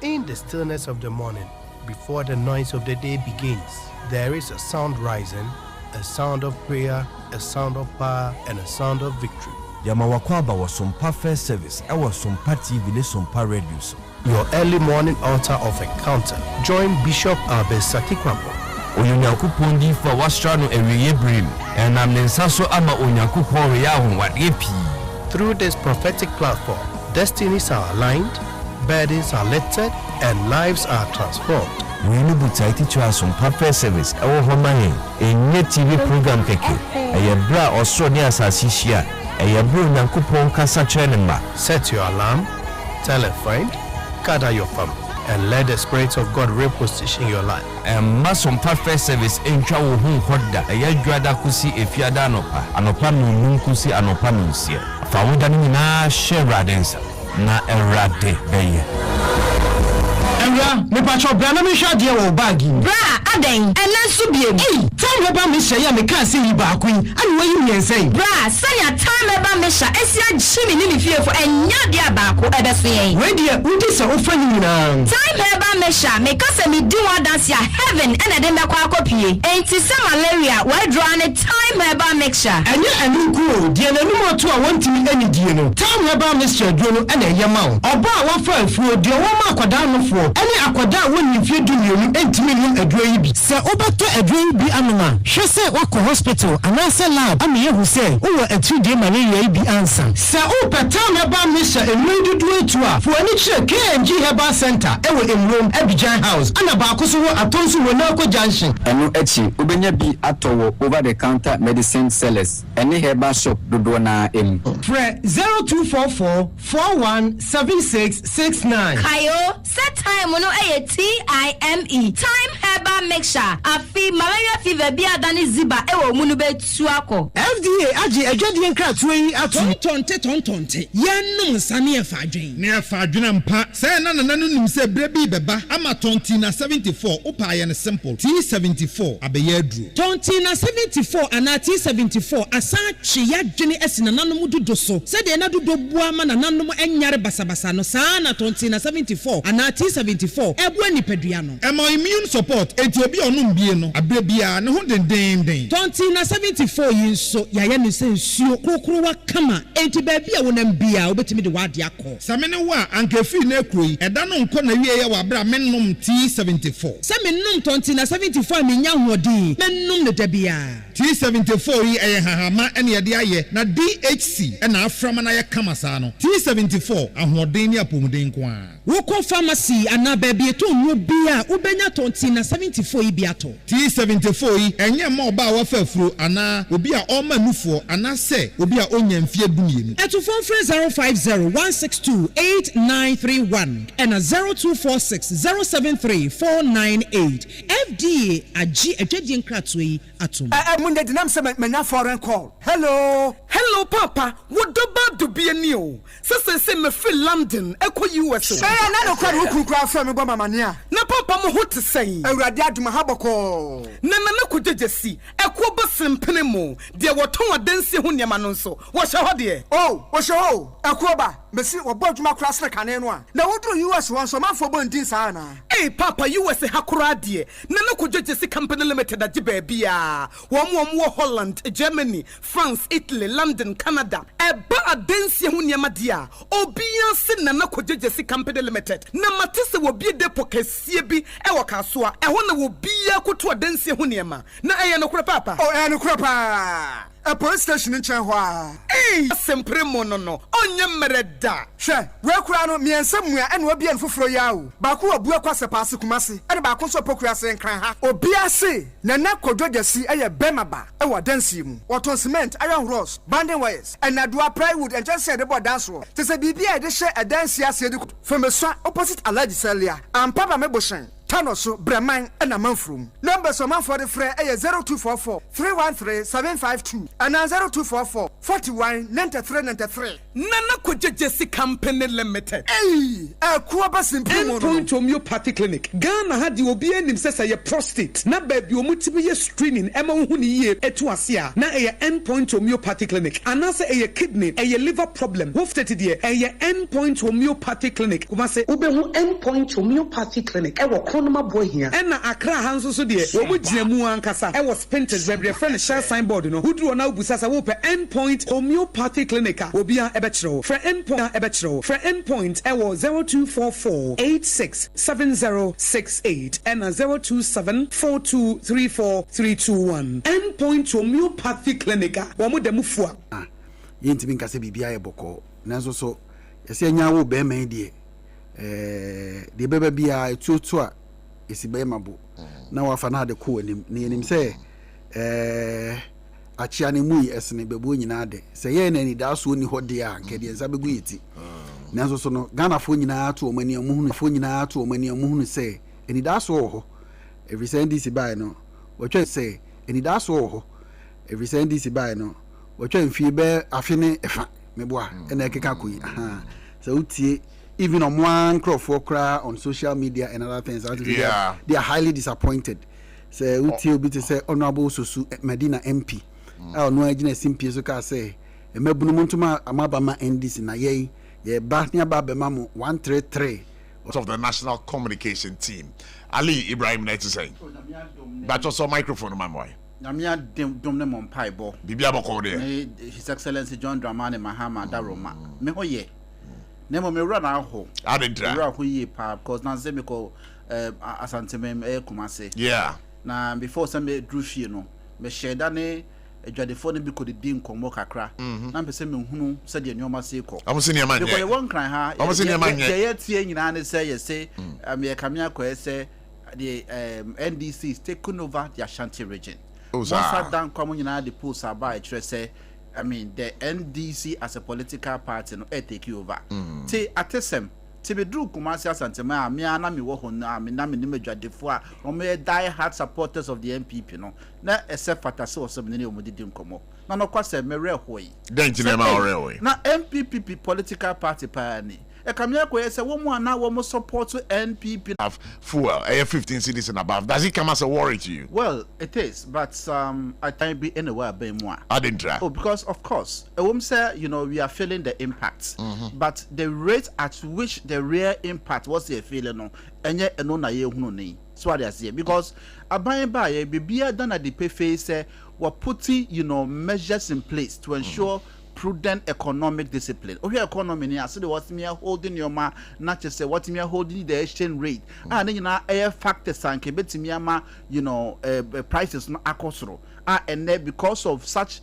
In the stillness of the morning, before the noise of the day begins, there is a sound rising, a sound of prayer, a sound of power, and a sound of victory.
Yamawakwaba was SOMPA First Service, our SOMPA TV, SOMPA Radio.
Your early morning altar of encounter. Join Bishop Albert Satikwapo.
Onyankopon di for wastrano ewiye brim and amnensaso ama Onyankopon ya honwade pi.
Through this prophetic platform, destinies are aligned, burdens are lifted, and lives are transformed.
We need to take it to our SOMPA service. Our home in TV program keke. A bra or so near Sasisia. A bro Nankupon Casa Chenema.
Set your alarm, tell a friend, gather your family, and let the Spirit of God reposition your life.
And SOMPA service in Chow Hoda. A Yagrada Kusi if Yadanopa. Anopano Nunkusi Anopanusia. Foundanina Sheradensa. Na erade beye.
Ewra, me pacho bra na me hwa de wo bag ni.
Bra, aden, ena so biem.
Time eba me hye ya me kan se yi ba kun. Ani wa yi nyensen.
Bra, sanya time eba me hya esia jimi ni fiefo enya de abako ebeso yen.
We de udi se ofa ni nyina.
Time eba me hya me kase me di one dance ya heaven ena de me kwa akopie. Enti se malaria, we draw ne time eba me hya.
Enye anuku o, de na nu moto a wontimi ani die no. Time eba me hya duro no ena ye ma wo. Oba a wo fa afuo de wo ma akoda no fo. Ene akoda woni fie dumienu entimi nim aduro yi bi. Se obeto aduro yi bi anoma. Hwe se wako hospital anase lab ame yehu se wo atudie malaria yi bi ansa. Se opeta meba me hye enwududu etu a fo ani kire KNG Herbal Center ewo Emrom Abidjan House ana ba ko so wo atonso wo na ko junction.
Eno echi obenya bi atowo over the counter medicine sellers ene herbal shop dodo na em.
Fre 0244 417669.
Kayo set time no TIME time herbal mixture afi malaria fever bi adani ziba ewo munu betu akọ.
FDA agi adwade nkratoa yi ato
tonte yenum sane efa adwen ne efa adwen ampa say na nanu nim se bre bi beba ama tonti na 74 opa ye ne simple T74 abeye adru tonti na 74 ana T74 asa twe ya dwene asina nanom dodo so se de na dodo bua ma na nanom enyare basabasa no saa na tonti na 74 ana T74 ebu anipadua no emo immune support enti obi onum bie no abre bia ne ho den tonti na 74 yinso ya ye ne se nsuo krokro wa kama enti ba bia wonam bia obetimi de wade akọ samene wa ankafi na ekroyi eda no nko na wie ye wa bra mennom T74 se mennom tonti na 74 menya hodi mennom ne da bia T74 yi eye hahama ene ye de aye na DHC ena aframa na ye kama saa no T74 ahoden ni apomuden ko a woko pharmacy ana ba bia to nwo bia ubenya tonti na 74 yi bia to T74 yi enye ma oba wa fafuro ana obi a oma nufo ana se obi a onya mfie dumienu eto phone 05016289931 and 0246073498 FDA agi adwadi nkratoa yi atom
munde dinam se menya foreign call. Hello papa what about to be a new se me free London eko US say na no kwa kukura fra me bo mamania na papa mo ho te say awurade aduma haboko na kujejesi eko bo sempene mo de woton adansi ho niam no nso wo hye ho de wo hye ho eko ba mesi wo bo aduma kura sre kane no a na woduru US won so manfo bo ndin saa na papa US hakura de na kujejesi company limited agi ba bia wo Holland, Germany, France, Italy, London, Canada. Eba adansi ho niam de a obia se na kujejesi company limited na matese wo bi depo kasie bi e wo kaso a ho na wo bia koto adansi ho niam na eye no kura papa no kura pa a police station in Chanhua. Sempre mono no. Onye mereda. She, we kura no miensa mua ene obi en foforo yawo. Ba ko obu akwase paase kumase. Ene ba ko so pokura se nkran ha. Obi ase na kodwogesi eye bemaba e wo dansi mu. Woton cement, iron rods, banding wires, and adua plywood and just said about dance wo. Te se bibia e de she e dansi ase de femeswa opposite Alhaji Celia. Am papa meboshen. Tanoso Breman and a Manfrum. Numbers of for the Frey 0244 313 752 and 0244 41 93. Nana Kujesi Company Limited. A Kuabas Endpoint Homeopathy Clinic. Ghana had the Obian himself a prostate. Na baby multiple screening Emma Huni Etuasia. Na a Endpoint Homeopathy Clinic. Anasa a kidney, a liver problem. Wofted a Endpoint Homeopathy Clinic. Kumase Ubehu Endpoint Homeopathy Clinic. My boy here. And Accra Hanso so dear. What would you Muankasa? I was painted by a friend share signboard, who drew now Busasa Whoop Endpoint Homeopathy Clinica will be a betro. For Endpoint a betro. For Endpoint I was 0244 867068 and 02742343321. Endpoint Homeopathy Clinica. Wamudemufua. Yintimin Kase Bibia Boko. Nazo so. Yesi nyawo be me die.
the baby be a tutua is bemabo now I found the cool him say achiane mui esne bebu nyina de say ye na ni da so ni hode a kede nsa begu yiti nanso so no Ghana fo nyina to omani amuhunu fo nyina to omani amuhunu say eni da so ho every Sunday by no watch say eni da so ho every Sunday by no watch mfie be afene efa meboa ena ekeka koyi so utie even on one crop for cry on social media and other things they are highly disappointed say utie obi to say honorable Susu Medina MP no agina simpi so ka say e mabunu muntuma amabama NDC na ye ba nia ba be mamu 133
of the national communication team Ali Ibrahim Net say but also microphone my boy
Namia dom ne mon paibo
bibia boko de
His Excellency John Dramani Mahama Daroma me ho ye nemo me run aho
adedra
ra ho ye pa because na say me ko asantem kumase na before some drew fie no me share da ne adwadefo ne bi ko de din komo kakra na mpese me hunu se de nyoma se ko
amusi ne man
ye won kran ha
amusi ne man
ye tie nyina ne say ye say me kamia ko say the NDC is taking over the Ashanti region. Once that done come nyina the polls are by say I mean the NDC as a political party no take over. Ti atesem ti be dru Kumasi Asantema me ana me wo ho na me na me ne madwadefo a o me die hard supporters of the NPP no na except fatase o some ne omodidi nkomo na no kwase me rehoyi
den tina ma rehoyi
na NPP political party pa ni e kamia ko say wo mu ana wo mo support NPP
have fuel 15 cities and above. Does it come as a worry to you?
Well, it is, but I can't be anywhere by more.
I didn't try.
Oh, because of course, say we are feeling the impact, but the rate at which the real impact was the feeling no, and yet no na ye hunu ni. So what I say because abaye baye bibia done at the pay face we're putting measures in place to ensure prudent economic discipline. Oh, your economy ni aside what me are holding your ma not just say what me are holding the exchange rate. And then air factors and kebeti me ama prices no akosoro. And then because of such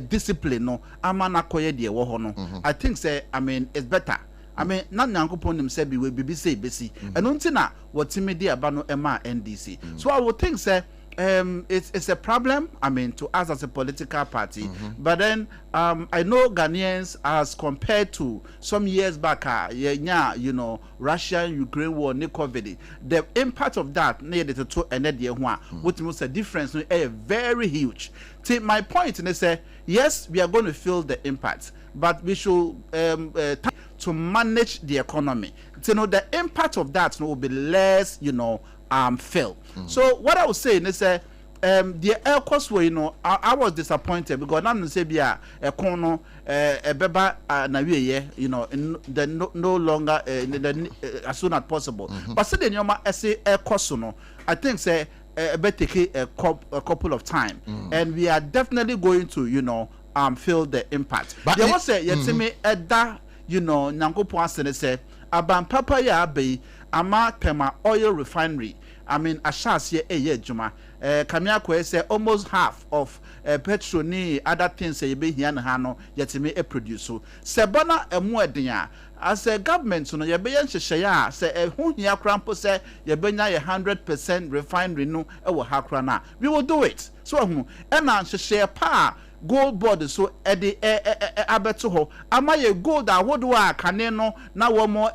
discipline no ama na koye de wo ho no. I think say it's better. Not Nankopon himself be BBC besi. And until now what me dey aba no ema NDC. So I would think say it's a problem, to us as a political party. But then I know Ghanaians, as compared to some years back, Russia-Ukraine war, COVID, the impact of that needed to and which was a difference, very huge. See, my point is say yes, we are going to feel the impact, but we should to manage the economy. So the impact of that will be less, felt. So what I was saying is the air cost were, I was disappointed because I'm say be a corner a beba na we no longer as soon as possible. But say the nyoma say air cost no, I think say better take a couple of time, and we are definitely going to feel the impact. But there was say yet me eda Nyankopon asene say aban papa ya be ama Pema oil refinery. Ashas ye juma. Kamia ko say almost half of petrol ni other things ye be here na hano yet me a produce. Sebana emu edin as a government no ye be yen hyehyɛ say hu hia krampo say ye benya 100% refinery no e wo hakra na. We will do it. So hu e na hyehyɛ pa gold board so edi abeto ho ama ye gold awodo a kane no na wo mo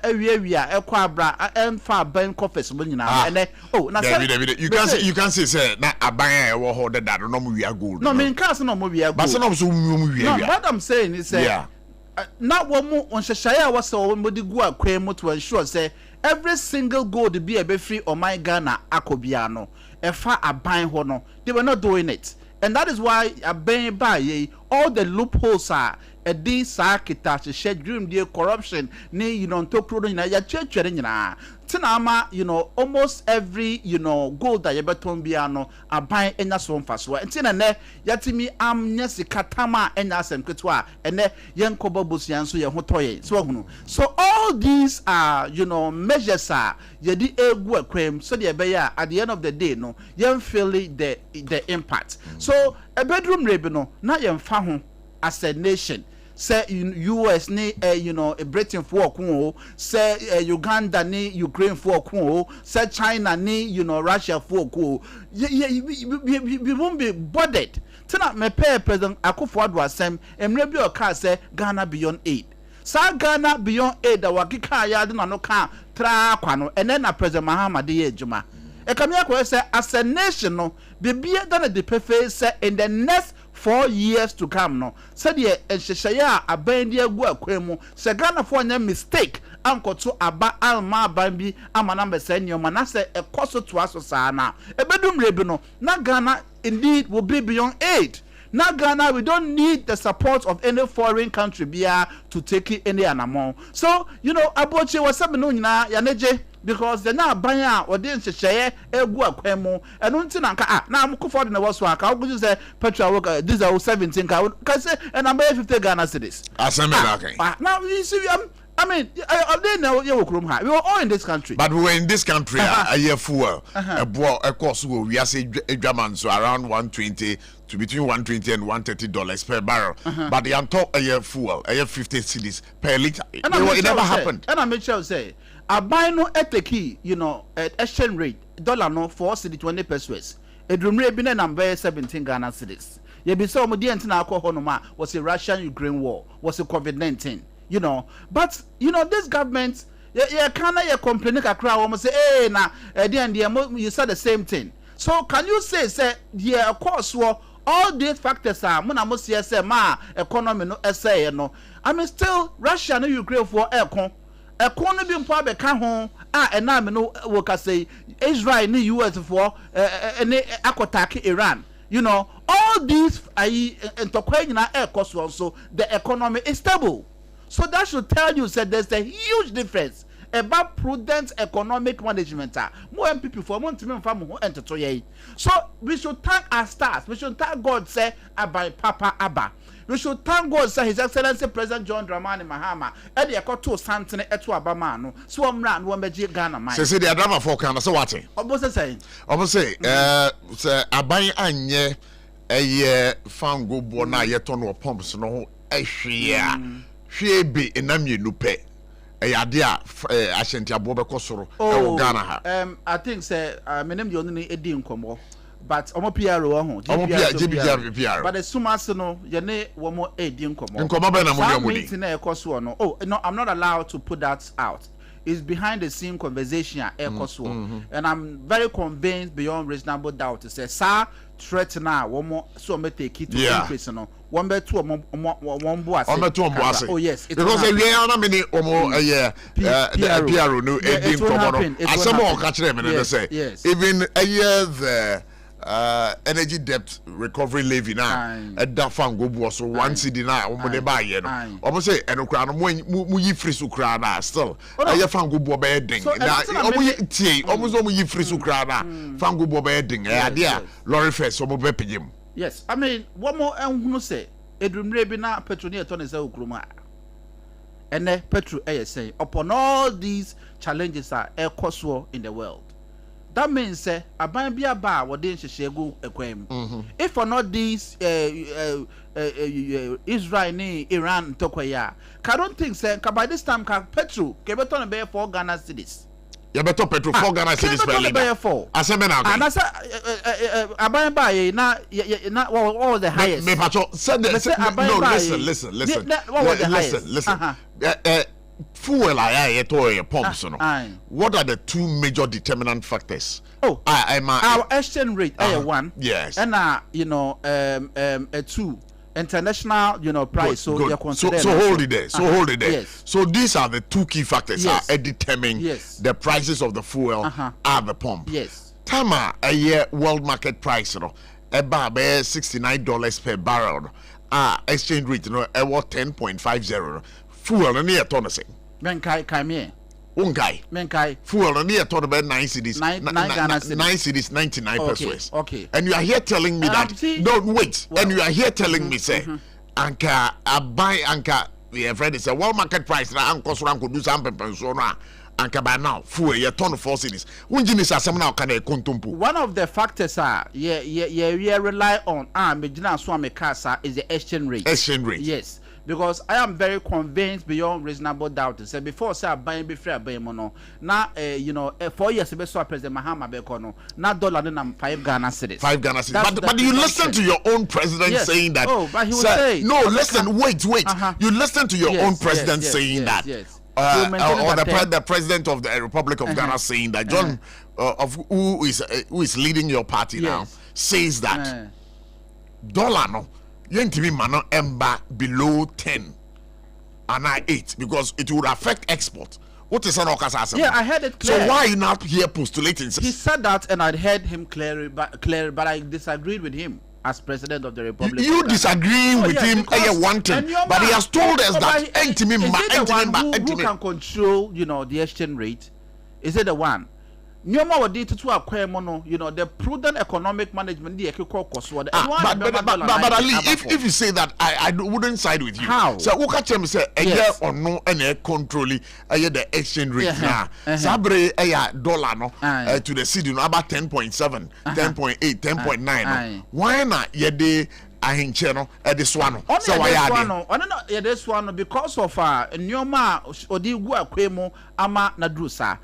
awiawia ekwa abra emfa ban coffers mo nyina ene na
David you can say na aban e wo ho that no mo wia gold
no me can say no mo wia gold
but say no so mo wia
no what I'm saying is na wo mo onhyehyɛ a wo say wo mo di gu akwan mo to ensure say every single gold be be free on my Ghana akobia no efa aban ho no they were not doing it. And that is why all the loopholes are these sakita shed dream the corruption ni to ya church almost every gold that you beton biano are buying enya so mfaso and ne yatimi nyesi katama enya sem ketwa and ne yenkobo bosian so ye hotoye so all these are measures are yedi egu akwem so the beya at the end of the day no yen feel the impact so a bedroom rebe no na yen fa ho as a nation say US ni Britain for ko say Uganda ni Ukraine for ko say China ni Russia for ko we won't be bothered tena me pay President Akufo-Addo asem emre bi o ka say Ghana beyond aid sa Ghana beyond aid da wakika ya de no ka tra kwa no ene na President Mahama de ye adwuma e kam ya ko say as a nation no bibia da na de prefer say in the next 4 years to come no said the enhyehyɛ a aban de agu akwemu sɛ Ghana for nya mistake ankoto aba alma aban bi amana mbɛsɛ nyoma na sɛ ɛkɔ to aso saa na ebedum rebi no na Ghana indeed will be beyond aid. Now Ghana, we don't need the support of any foreign country to take it any anamon. So, ABOTCHIE was something yaneje because they're now buying or didn't share a guaquemo and until now I'm comfortable in the was work. How could you say petrol worker? These are 17 and I'm 50 Ghana cities. Now you see, I mean, they know we were all in this country.
But we were in this country a year full. A course we are saying German so around 120 to between $120 and $130 per barrel. But they are top a year full, a year 50 cedis per liter. It never happened.
And I make sure say I buy no at the key, at exchange rate, dollar no 4 cedi 20 pesos. A drum rate been number 17 Ghana cedis. You be so much honoma was a Russian-Ukraine war, was a COVID-19. But this government, you complain a crowd almost say, hey, now, you said the same thing. So can you say, yeah, of course, all these factors are economy no essay no. I mean, still Russia and Ukraine for aircon. Economy being probably can home and now no work say Israel and the US for any attack Iran. All these are air costs also the economy is stable. So that should tell you that there's a huge difference about prudent economic management. More people for one to family and so we should thank our stars. We should thank God say by Papa Abba. We should thank God say His Excellency President John Dramani Mahama. Eddie Akoto Santene Etu Abamano. So I'm ran one magic Ghana man.
Say the drama for Ghana. So what?
Almost saying.
Say Abai Anye a fango bona yeton or pumps no be enamye nupe eyadia Ashanti abobe kosoro e Ghana ha
I think say my name only edi nkomo but omo PRO ho
GBR
but the sumas no ye ne wo mo edi nkomo
be na mo ye mudi
na ekoso no no I'm not allowed to put that out. It's behind the scene conversation and I'm very convinced beyond reasonable doubt to say sir threat now one more so me take it to increase no one be two one boas oh yes
because we are na many PRO no edin komo no asemo ka kire me na say even a year the energy debt recovery levy now at that fan go was so 1 cedi na o mo de ba ye no o mo say enokra no mo yi free so kra na still e fan go bo be den na o mo yi tie o mo so mo yi free so kra na fan go bo be den e ade a lorry first o mo be pigim.
Yes, I mean one more enhunu say edumre bi na petrol ne to ne say okroma ene petrol say upon all these challenges are ekoso in the world. That means say aban bia ba wo de nhyehyegu ekwam. If for not these Israel ni Iran tokoya, I don't think say by this time petrol ke beto na be 4 Ghana cedis.
Ya beto petrol 4 Ghana cedis per liter. Aseme na
and asa aban ba ye na what was the highest?
Me pacho said no listen.
What was the highest?
Listen. Fuel pumps. What are the two major determinant factors?
Our exchange rate one.
Yes.
And a two international price. So you're considering.
So hold it there. Hold it there.
Yes.
So these are the two key factors that determine the prices of the fuel at the pump.
Yes.
Tama a year world market price about $69 per barrel. Exchange rate about 10.50. Fuel and near tonne say.
Menkai me.
Unkai.
Menkai.
Fuel and near tonne about 9 cedis. 9 cedis 99 pesos.
Okay.
And you are here telling me that. Don't wait. Well, and you are here telling me say, Anka buy Anka. We have read it's a world market price. Na Anko so Anko do some pension na. Anka by now fuel your tonne 4 cedis. Unjini sa some now can kontumpu.
One of the factors are we rely on. Me jina so me kasa is the exchange rate.
Exchange rate.
Yes. because I am very convinced beyond reasonable doubt to say before say buying be free buying mono now 4 years be so President Mahama be kono now dollar na 5 Ghana cedis.
5 Ghana cedis. But you listen to your own president saying that.
Oh, but he will say
no. Listen, wait. You listen to your own president saying that. Or the president of the Republic of Ghana saying that John of who is leading your party now says that dollar no yentimi mano emba below 10 and 8 because it would affect export. What is Okasa?
Yeah, I heard it clear.
So why are you not here postulating?
He said that, and I heard him clearly, but I disagreed with him as president of the Republic.
You disagreeing with him one thing, but he has told us that
is it the one who can control, the exchange rate? Is it the one? Nyoma wadi to acquire mono, the prudent economic management the but
Ali, if you say that, I wouldn't side with you.
How?
So who can tell me say a year or no and controlling the exchange rate now? Sabre a dollar no to the cedi no about 10.7, 10.8, 10.9. Why not ye ahinche this one so why
this one because of nyoma odi gu akwemu ama na drusa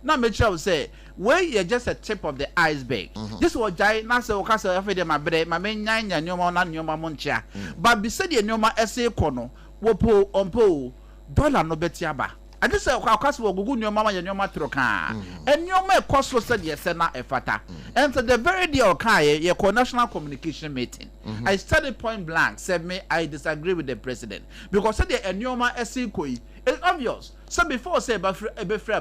na make sure say where you just a tip of the iceberg. This was jai na say okasa afede mabre ma menyanya nyoma na nyoma monchia but be said the nyoma ese kono wopo ompo dollar no betiaba. I just say okasa wo gugu nyoma ma nyoma troka and nyoma cost said yes na efata and so the very day okaye ye national communication meeting I started point blank said me I disagree with the president because said the nyoma ese koi it's obvious. So before say Ebefra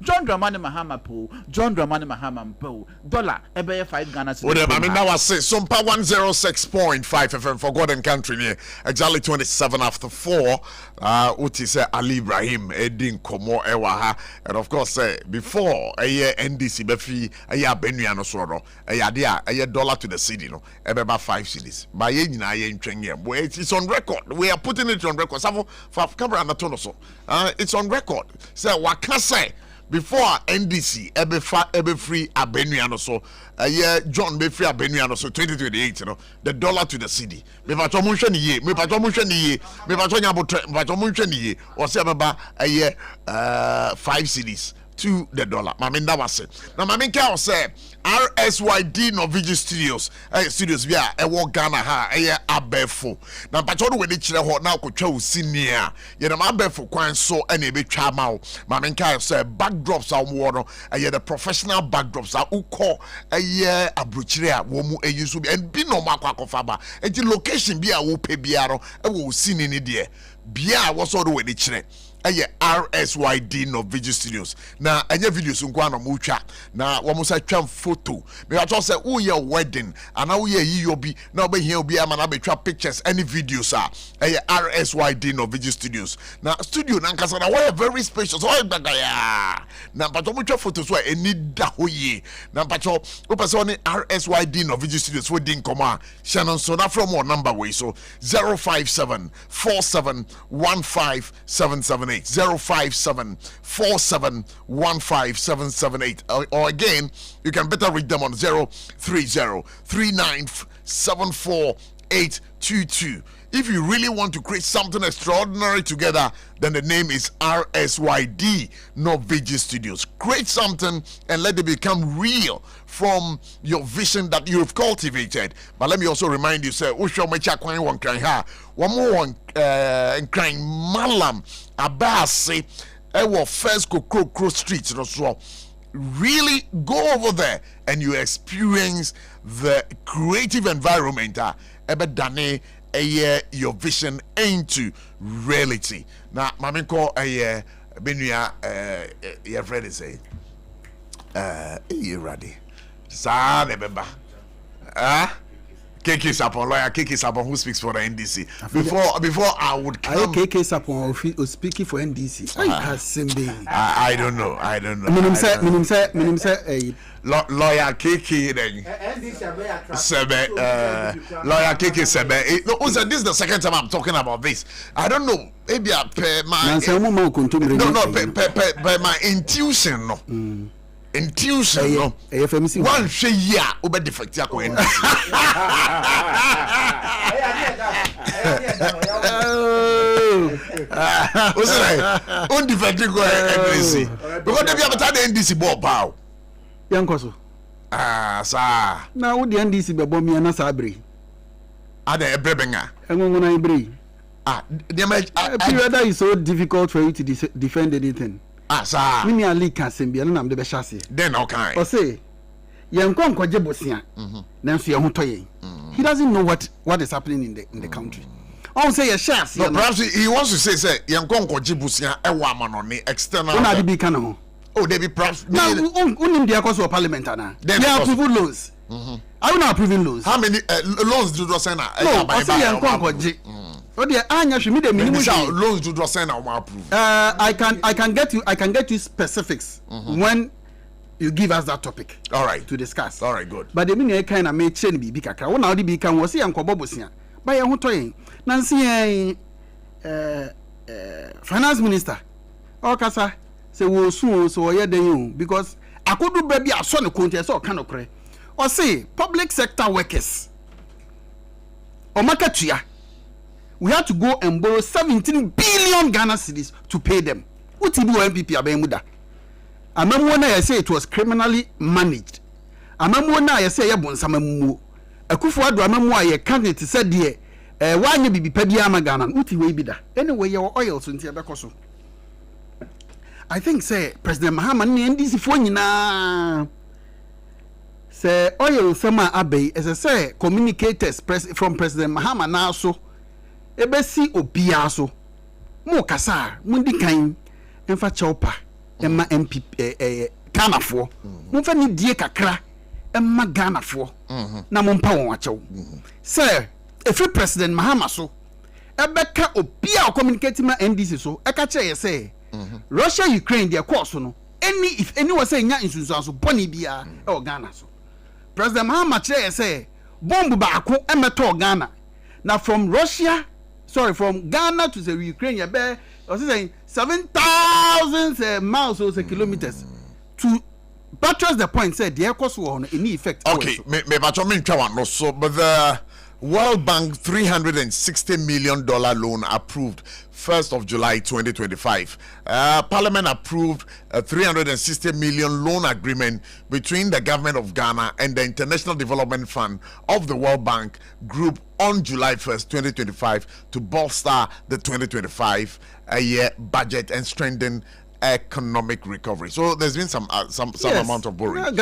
John Dramani Mahama po, John Dramani Mahama po, dollar ebe 5 Ghana cedis.
Well, I mean that was it. SOMPA 106.5 FM for God and country near exactly 27 after 4. Uti say Ali Ibrahim Edin Komo Ewaha, and of course before a year NDC befi a year Benuano Soro a year dollar to the city no ebe 5 cedis. By ye na ye ntwenge. It's on record. We are putting it on record. Some for camera and so. It's on record. So what can say before NDC ebe free abenuano so John be free abenuano so 2028 the dollar to the cedi me pato munhwe ni ye me pato munhwe ni ye o se baba 5 cedis to the dollar. That was it. Now, Maminka say RSYD Norwegian Studios, studios via a walk Ghana ha a abefo. Now, Pachodo when it's hot now could show senior. Yet I'm abefo quite so any big chamao. Maminka say backdrops are water, the professional backdrops are uko a year a brucheria womu a use and be no makwa and the location be a wope biaro a will see in it. Bia was all the way the chine. RSYD Norwegian Studios. Now, any videos unkwana mucha. Now, wamusa tram photo. Me I just say, oh your wedding, and now you be now be here be a be trap pictures. Any videos are RSYD Norwegian Studios. Now, studio nankasa na why very special. So ya. Now, but mucha photos why any dahoye. Now, but upasoni RSYD Norwegian Studios wedding koma. Shannon so na from one number way so 057-4715-778. 057-4715-778 or again you can better read them on 030-3974-822. If you really want to create something extraordinary together, then the name is RSYD Norwegian Studios. Create something and let it become real from your vision that you have cultivated. But let me also remind you, sir, one more crying malam abase ewo first Kokro Street. So really go over there and you experience the creative environment. Ebedane your vision into reality. Now, Maminko Benuya your friend say you ready. Sa remember. KK Sapon, lawyer KK Sapon, who speaks for the NDC. Before I would come.
KK Sapon who speaking for NDC.
I don't know.
Minimum say
lawyer KK then. Sebe, lawyer KK Sebe. No, this is the second time I'm talking about this. I don't know. Maybe I pay my. No, my intuition. No. intuition no
FMC
one hwe yi a obe defect ya ko NDC what's right on defect ko NDC because they be about the NDC ball pow
yankoso
sa
na wo the NDC be bom ya na sabre
ada ebrebenga
engongo na ibre
period
that is so difficult for you to defend anything
sa
me ali kan sembia na am de be hyase
then okay
o say yenkon koje bosia na nso ye ho toye he doesn't know what is happening in the country on say ye hyase
no perhaps he wants to say yenkon koje bosia e wa amanone external
una de bi kan ho
oh they be perhaps
now unim dia cause of parliament ana they approve loans are you not approving loans
how many loans do you send
no I say yenkon koje o de anya hwe me de minimum
loans do you send na approve
I can get you specifics when you give us that topic
all right
to discuss
all right good
but the mean kind of make chain bi kakra wo na odi bi kan wo se yankobo bosia ba ye ho toyen na nse finance minister o kasa se wo sun so ye den you because akodu bra bi aso ne konti se o kan okre o say public sector workers o makatua we had to go and borrow 17 billion Ghana cedis to pay them uti bi MPP abemuda amamuo na say it was criminally managed amamuo na say ye bonsamamuo akufo ado amamuo ye candidate said de wanye bibi pa bia ma Ghana uti we bi da anyway ye oil so ntia bekoso I think say President Mahama ne NDC fo nyina say oil sama abey as say communicators from President Mahama na so ebesi obia so mo kasa mo ndi kan emfa chawpa emma MP Ghanafo mo fa ni die kakra emma Ghanafo na mo mpa won achew sir every President Mahama so ebeka obia communicate ma NDC so eka che ye say Russia Ukraine their course no if anyone say nya insunsu so boni bia e Ghana so President Mahama che ye say bomb ba ako emeto Ghana na from Ghana to the Ukraine, you bear, I was saying 7,000 miles or kilometers to buttress the point. Said the cost was in effect.
Okay, so but the World Bank $360 million loan approved 1st of July 2025. Parliament approved a $360 million loan agreement between the government of Ghana and the International Development Fund of the World Bank Group on July 1st, 2025 to bolster the 2025 year budget and strengthen economic recovery. So there's been some yes. amount of borrowing. You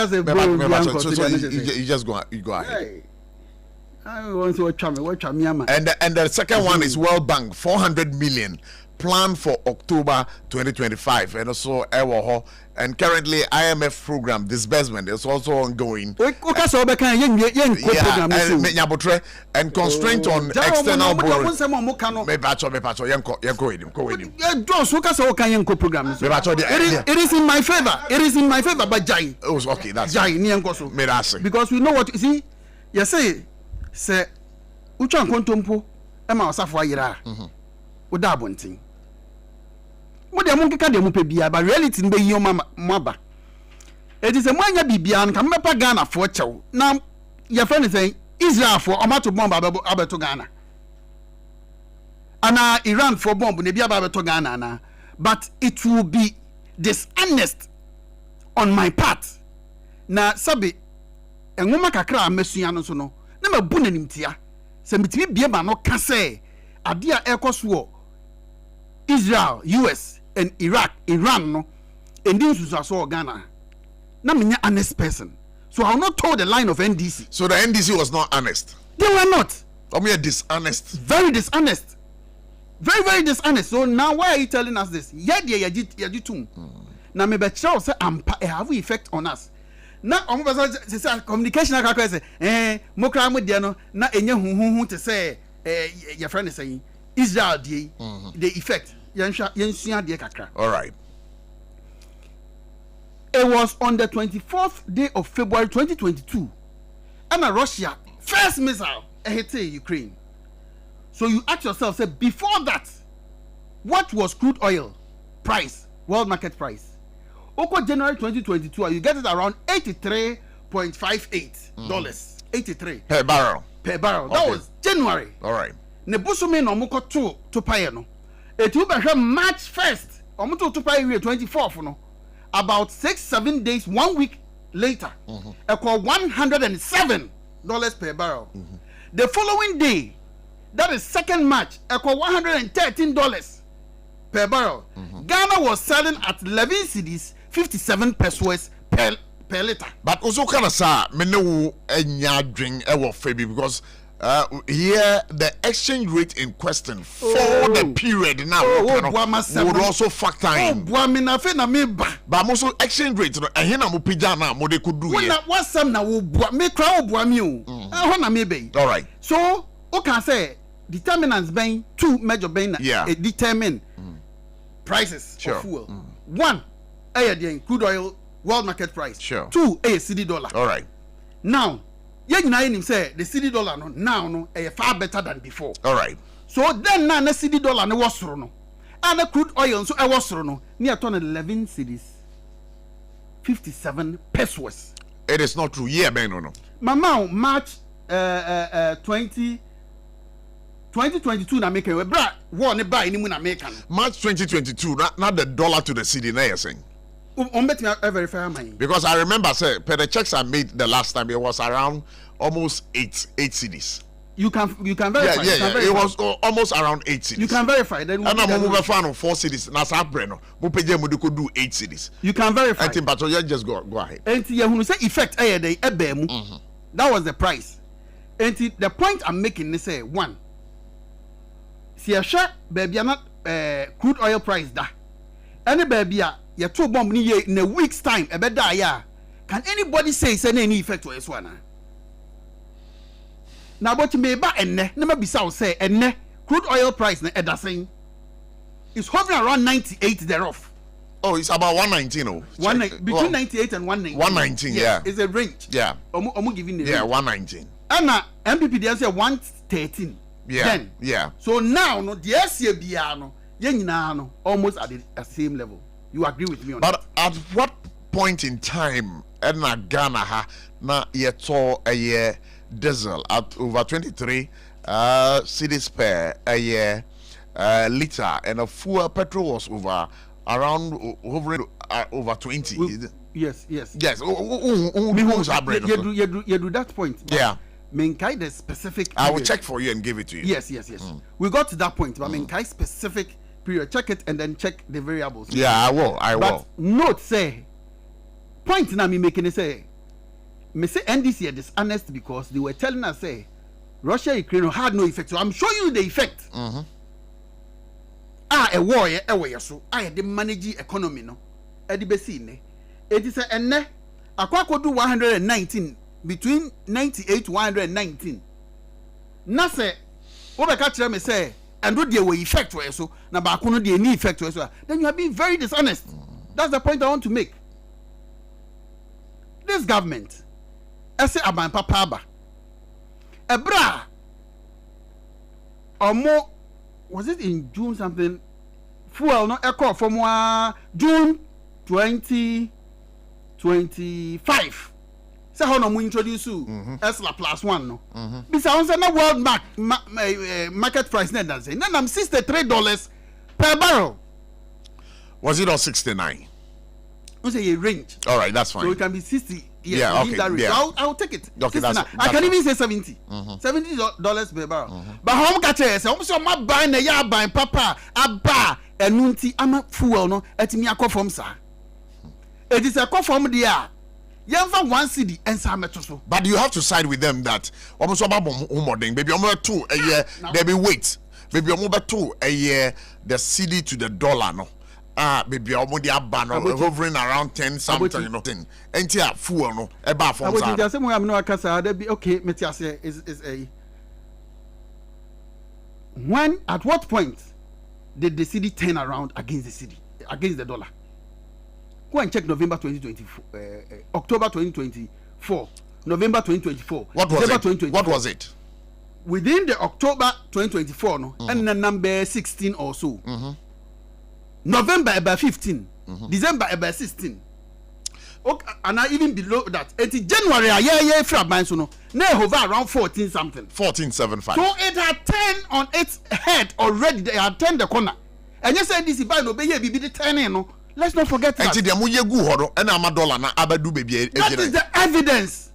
just go ahead.
Hey. And
the second one is World Bank 400 million planned for October 2025 and also and currently IMF program disbursement is also ongoing and constraint on external borrowing.
It is in my favor but Jai.
Oh, okay, that's
Jai because we know what you see you say se ucha nkontompo e ma osafo ayira oda abontin mo de mo nkeka de mo pe bia ba reality nbe yi mo aba it is a mo anya bibia nka mepa Ghana fo chew na ya friend say Israel fo o mato bomb abeto Ghana ana Iran for bomb ne bia abeto Ghana na but it will be dishonest on my part na sabi enwoma kakra amesua no so no na mabu nanimtia se mitimi bie ma no ka se ade a ekoso Israel, US and Iran no and this is also Ghana na menya honest person so I'm not told the line of NDC.
So the NDC was not honest.
They were not.
Dishonest.
Very dishonest. Very dishonest. So now why are you telling us this? Yajitum. Now maybe Charles say have effect on us. Na omo basa say communication akakwa say mokra mo de no na enye hunhun te say your friend is saying Israel the effect yensua de kakra.
All right.
It was on the 24th day of February 2022 and Russia first missile hit Ukraine. So you ask yourself, say before that, what was crude oil price, world market price?
Oko January 2022, you get it around $83.58. 83
per barrel.
Per barrel. That was January.
All right.
Ne busume no moko to pay no. Etu be March 1st. Omo to pay 24th no. About 6-7 days, 1 week later, equal $107 per barrel. The following day, that is 2nd March, equal $113 per barrel. Ghana was selling at 11 cedis, 57 pesos per liter.
But also kind of say, me no enya drink ewo febi because here the exchange rate in question for the period now would also factor in. But also exchange rate no ehina mo pija na mo de could do here.
What some na wo me cry wo mi o. Na me be.
All right.
So, o can say determinants being two major being determine prices of fuel. One, the crude oil world market price.
Sure.
2, CD dollar.
All right.
Now, say the CD dollar now far better than before.
All right.
So then now the CD dollar no was no, and the crude oil so was no near 11 cedis, 57 pesos.
It is not true. Yeah, man, no.
Mama, March 2022 na make we bra war ne buy ni mu na make no.
March 2022 not the dollar to the cedi na you saying.
Bet me verify mine.
Because I remember say per the checks I made the last time it was around almost 8 cedis.
You can verify.
Yeah. It was almost around 8 cedis.
You can verify. Then
and I'm move fan on 4 cedis. Na sa breno. Mo page mo could do 8 cedis.
You can verify.
I think but you just go ahead.
And you who say effect dey ebemu. That was the price. And the point I'm making is say one. See a share baby not crude oil price da. Any baby ya two bomb ni in a week's time e be da ya. Can anybody say any effect to this one? Now but me ba enne na ma bisa say enne crude oil price na edasing is hovering around 98 thereof.
Oh, it's about 119 oh.
Between 98 and 119.
119, yeah.
It's a range.
Yeah.
Omu giving the range.
119.
And MPP they say 113.
Yeah.
Then, so now no the SCBR no no almost at the same level. You agree with me on
but
that?
At what point in time na Ghana ha na yeto a year diesel at over 23 cedis per a year liter and a fuel petrol was over around over 20.
Yes.
You do
that point.
Yeah.
Menkai the specific period.
I will check for you and give it to you.
Yes. We got to that point, but Menkai specific period. Check it and then check the variables.
Yeah, I will.
But note say point na me making it say me say NDC are dishonest because they were telling us say Russia Ukraine had no effect. So I'm showing you the effect. A war so the manage economy no e di besi ne it is enne akwa do 119 between 98 to 119 na say wo be ka kire me say and do the effect we so na ba ko no the any effect we so then you are being very dishonest. That's the point I want to make. This government say aban papa aba ebra omo was it in June something fuel no echo from June 2025 say how no mo introduce Esla +1 no bisa on say na world market price na that say na $63 per barrel.
Was it on 69?
We say a range.
All right, that's fine.
So it can be 60. Yes,
yeah, okay.
That range.
Yeah.
So I'll take it.
Okay, that's
I can even say 70. $70 per barrel. But how much I say? I'm my buying na ya buying papa abba enunti ama fuel no etimi akọ from sir. It is a call from there. Yemfa 1 cedi ensa meto so. But
you have to side with them that almost about modern baby almost 2 a year there be wait. Baby almost 2 a year the cedi to the dollar no. Baby almost hovering around 10 something you know thing. Entia fuel no eba from sir.
Just say mo am no akasa there be okay metiase is a when at what point did the cedi turn around against the cedi against the dollar? Go and check November 2024, October 2024, November 2024.
What was
December
it?
2024.
What was it?
Within the October 2024, no, and the number 16 or so. November about 15,
December about 16. Okay, and even below that. It's January for aban so no. Now hover around 14 something.
14.75.
So it had 10 on its head already. They had 10 the corner. And you said this is by no be the 10 no. Let's not forget that.
That
is the evidence.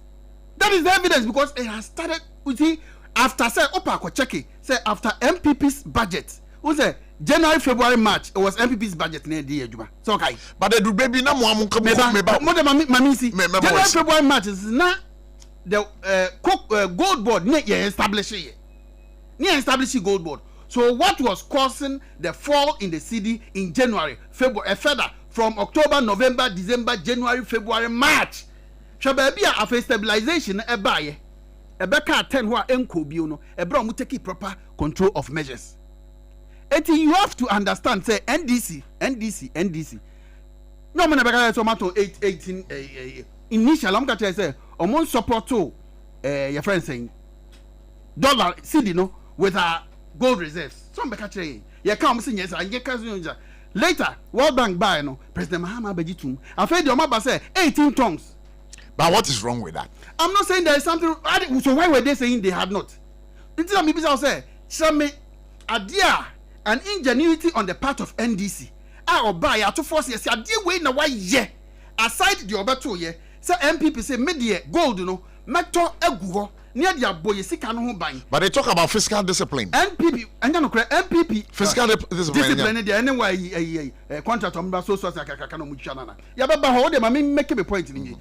That is the evidence because it has started. You see, after say Opa check it. Say after MPP's budget. Who say January, February, March? It was MPP's budget near the Ejuma. So okay.
But they do baby na mo come
January, February, March is not the gold board near establishing. Near establishing gold board. So what was causing the fall in the CD in January, February, further from October, November, December, January, February, March? Shababi after stabilization buy a beka 10 who are enko a bro take proper control of measures. You have to understand say NDC. No man beka tomato 18 initial I'm gonna say on support to your friend saying dollar CD no with our gold reserves. Some beka say you come say yes and you can later World Bank buy no President Mahama Bejitum after the omaba say 18 tons.
But what is wrong with that?
I'm not saying there is something. So why were they saying they had not? This is maybe I'll say some idea and ingenuity on the part of NDC. I buy to force yes. Idea way na why yeah. Aside the other two yeah. So MPP say media gold you know. Meto eguho near the boy sika no ban.
But they talk about fiscal discipline.
MPP and you know MPP
fiscal discipline.
There anyway contract on so kakaka no muchana. Ya baba hold them. I mean make a point in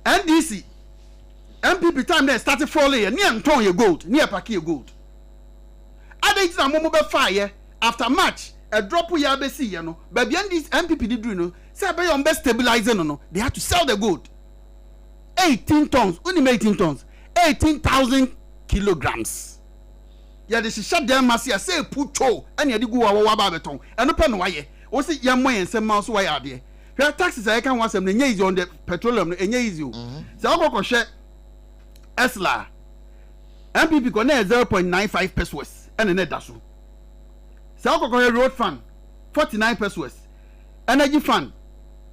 NDC MPP time they started falling near ton your gold near paki your gold other is a mobile fire after March a drop we have see you know but beyond this MPP did you know say by on best stabilizing no they had to sell the gold 18 tons only 18 tons 18,000 kilograms yeah they should shut them massive say put cho and you go wa beton and no pen why o say yam moyen say mouse why are there. Your taxes I can want some easy on the petroleum easy. So I go share Esla MPP connect 0.95 pesos and a net dash. So I go road fund 49 pesos, energy fund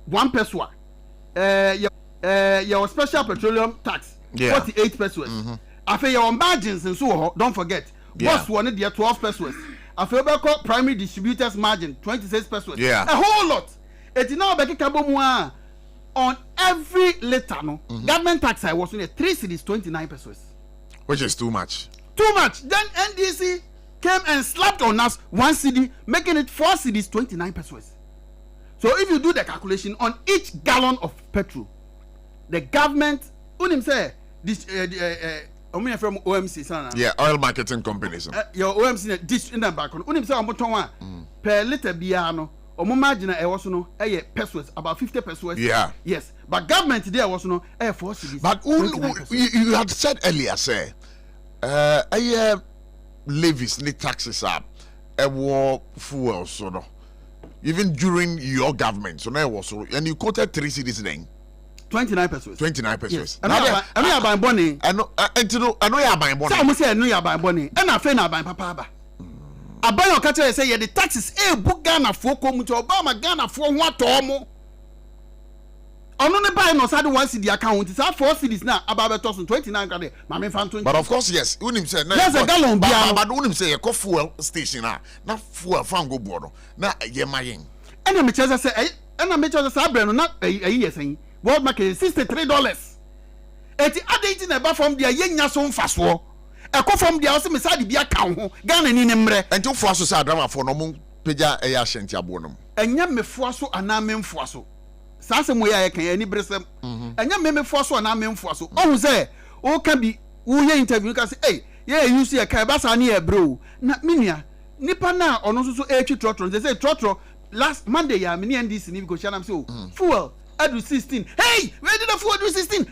1 peso. Your special petroleum tax 48 pesos. After your margins and so don't forget. Boss wanted the 12 pesos. After primary distributors margin 26 pesos.
Yeah,
a whole lot. It's now on every letter no government tax I was on 3 cedis 29 pesos,
which is too much.
Then NDC came and slapped on us 1 cedi, making it 4 cedis 29 pesos. So if you do the calculation on each gallon of petrol, the government unim say this from OMC sana
oil marketing companies
your OMC this in the back on unim say on per liter biano omo margin e was no pesos about 50 pesos.
Yeah.
Yes. But government there was no 4 cedis.
But you had said earlier say levies need taxes up war fuel so no. Even during your government so now was so and you quoted 3 cedis then
29 pesos.
29 pesos.
Yes. I know buy money.
I know you buy money.
Some say I know you buy money. And I na buy papa. Aban o catch say the taxes book Ghana for come to Obama Ghana for what omo ono ne buy no side 1 cedi account is 4 cedis now about 29 grade mama fan 20.
But of course yes unim say na
yes a gallon bia
but unim say e fuel station na fuel fan go board na ye mayen
and me chance say and me chance say abrano na yes world market $63 eti adate na ba from dia yenya so mfaso eko from dia o se me side bia kan ho Ghana ni ne mre
enti fo aso say adama fo no mo peja e ya hyanti abo no
enya mefo aso ana memfo aso sase mo ya kan ani bresem enya memefo aso ana memfo aso o say o ka bi wo ye interview ka say hey yeah you see kai ba sa na e bro na minia nipa na ono so echi trotro they say trotro last Monday ya me NDC ni go shanam say fuel adu 16 hey where did the fuel do 16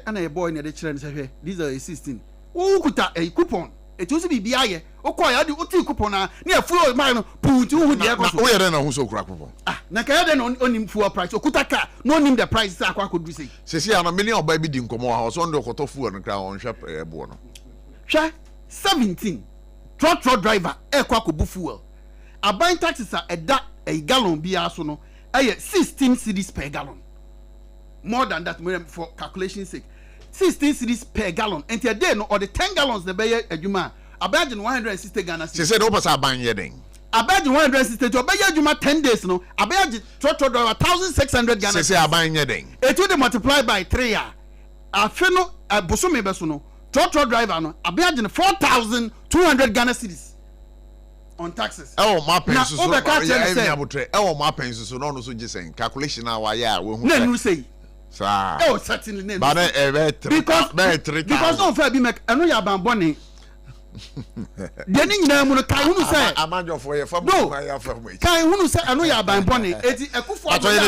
and a boy na dey chire say these are 16 ukuta a coupon it used to be biaye okoya the uti coupon na fuel man put who dey go so
we dey na hu so kura coupon
na kaya dey no onim fuel price okuta car no nim the price say akwa kodu say
se ana million oba bi di nkomo ha so ndo koto fuel no kra on hwe ebo no
hwe 17 truck driver kwa ko bu fuel aban taxes a eda a gallon bia so no 16 cedis per gallon. More than that, for calculation sake. 16 cedis per gallon. And a day, no, or the 10 gallons the Bayer Juma. Abajin 160 Ghana.
She said, "Open a bang yeding."
Abajin 160 to Bayer Juma 10 days, no. Abajin total 1,600 Ghana.
She said, "Bang yeding."
It will multiply by 3 years. A feno, a Bosume Besuno, total driver, no. Abajin 4,200 Ghana cedis. On taxes.
Oh, my pensions.
Oh,
my pensions. No, so just saying calculation. Now, yeah,
we say. Oh, certainly. Because don't fair be make. I know you are bamboni. The thing na mu ka hunu say.
Amanjo for your family.
No. Ka hunu say I know you are bamboni. Eti ekufo bamboni.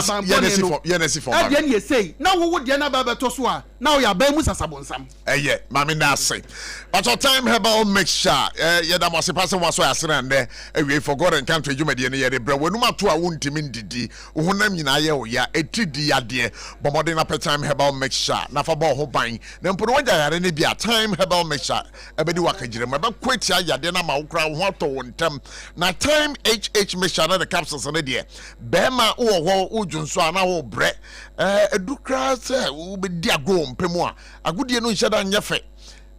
Yenesi for.
E dey say. Now wo dey na baba to so a. Now you are ban mu sasabonsam.
Yeah, mami na say. But your time herbal mixture. Yeah, that must pass one so asran there. We forgot and country you made any year. Bro, when no matter what won't didi. Uhunam yina ya etidi ade. Bomodena per time herbal mixture. Na for bo ho ban. Then put one day any be a time herbal mixture. Ebedi wakajire. Maba kwet ya yade na ma ukra ho to wontem. Na time HH mixture na the capsules na de. Bema wo ujunso ana wo bre. Edukra se ubedi ago mpemu a. Agudie no nheda nyefe.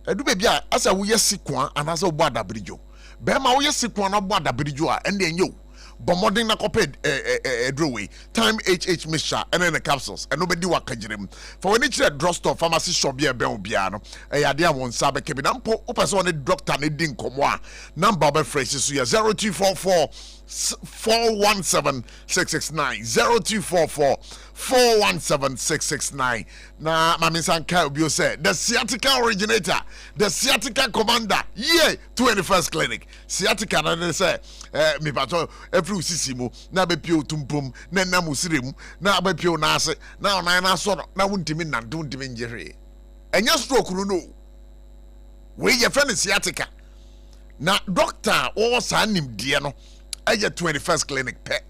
Edu baby a asa wo yesikwa anasa wo adabrijo be ma wo yesikwa na bo adabrijo a ende enyo bomodin na coped edrowe time HH mixture and then the capsules and nobody wa kagirem for when it's a drugstore pharmacy shop bia ben obia no yade a won sabe kebi na mpo wo person ne doctor ne din komo a number be fresh so ya 0244 417 669 0244 417 669 na mami sanka obio say the sciatica originator the sciatica commander 21st clinic sciatica na say me pato every sisimu na be pio tumpum na musiremu na be pio na ase na onan na so na wuntimi na wuntimi njehwe enya stroke no we ye friend sciatica na doctor o sa nim die no 21st clinic pet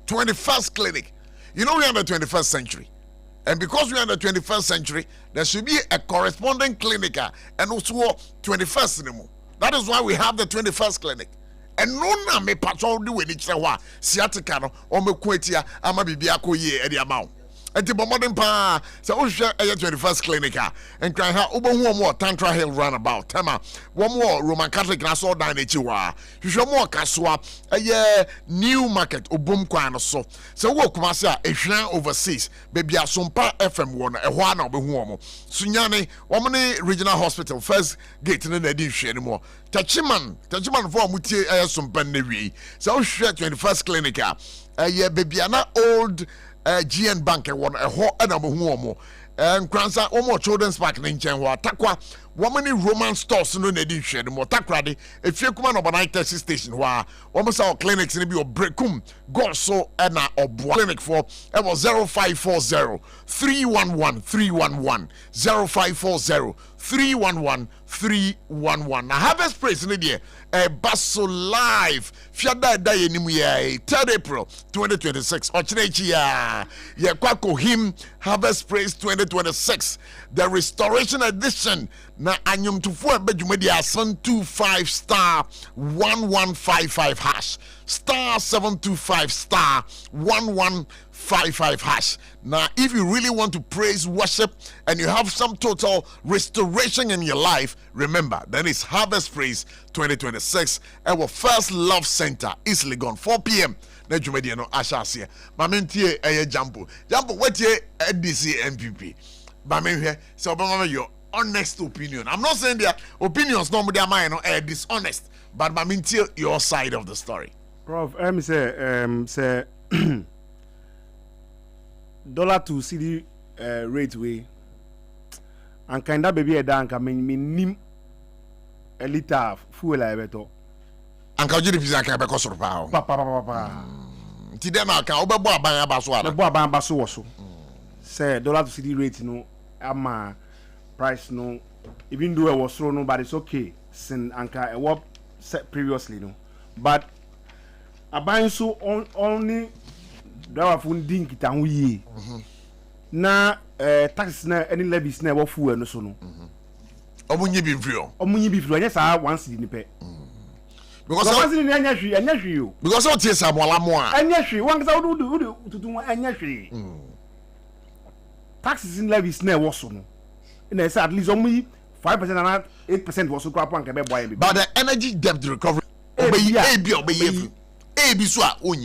21st clinic. You know, we're in the 21st century. And because we're in the 21st century, there should be a corresponding clinic and also 21st anymore. That is why we have the 21st clinic. And no na me patrol do with each other. Sciatica or me quetia, ama bibiako ye at the amount. And the modern pa, so we share a 21st clinic and cry her over one more Tantra Hill runabout. Tama, one more Roman Catholic Nassau down the Chiwa. You show more Kaswa, a new market, Ubum Kwan so. So, walk Massa, a shrine overseas, baby, a SOMPA FM one, a one of the woman. Sunyani, Womani Regional Hospital, first gate in the edition anymore. Tachiman for Muti, SOMPA Nevi. So, share 21st clinic, a baby, an old. GN Bank one a ho anamo huomo and Kransa omo children's park ninchen wa takwa womani Roman stores no na di hwe mo takrade efie kuma no banai taxi station wa womo sa clinics ni bi obrekum go so na obwa clinic for it was 0540 311 311 0540 311 311 na harvest praise ni there basso live fiada da yenimu ye 3rd April 2026 ochirechi ya ye kwako him harvest praise 2026 the restoration edition na anyum tufo abedwumadi asan 25 star 1155 hash star 725 star 1155 hash. Now, if you really want to praise, worship, and you have some total restoration in your life, remember, that is Harvest Praise 2026 our First Love Center, East Legon, 4 p.m. Na jumedi no ashasia. Mamentie Jambo. Jambo, what ye DC MPP? Mamentie, so your honest opinion. I'm not saying their opinions no their mind no dishonest, but mamentie your side of the story.
Prof, say dollar to CD rate way and kinda baby a dank I mean nim a liter fuel I beto
and can you refuse a cabin cost of power?
Papa
Tidema can over
Basso say dollar to CD rate no ama price no even though I was thrown no but it's okay since anka a what set previously no but I buy so only driver phone dink it and we na taxes na any levies na what fuel no so no
omunyi bi free
yes I once in the pay
because
because
what is Amwalamoa?
Anyashri, one to do anyashri. Taxes in levies never was so. And it's at least only 5% and 8% was so crap one can be boy.
But the energy debt recovery,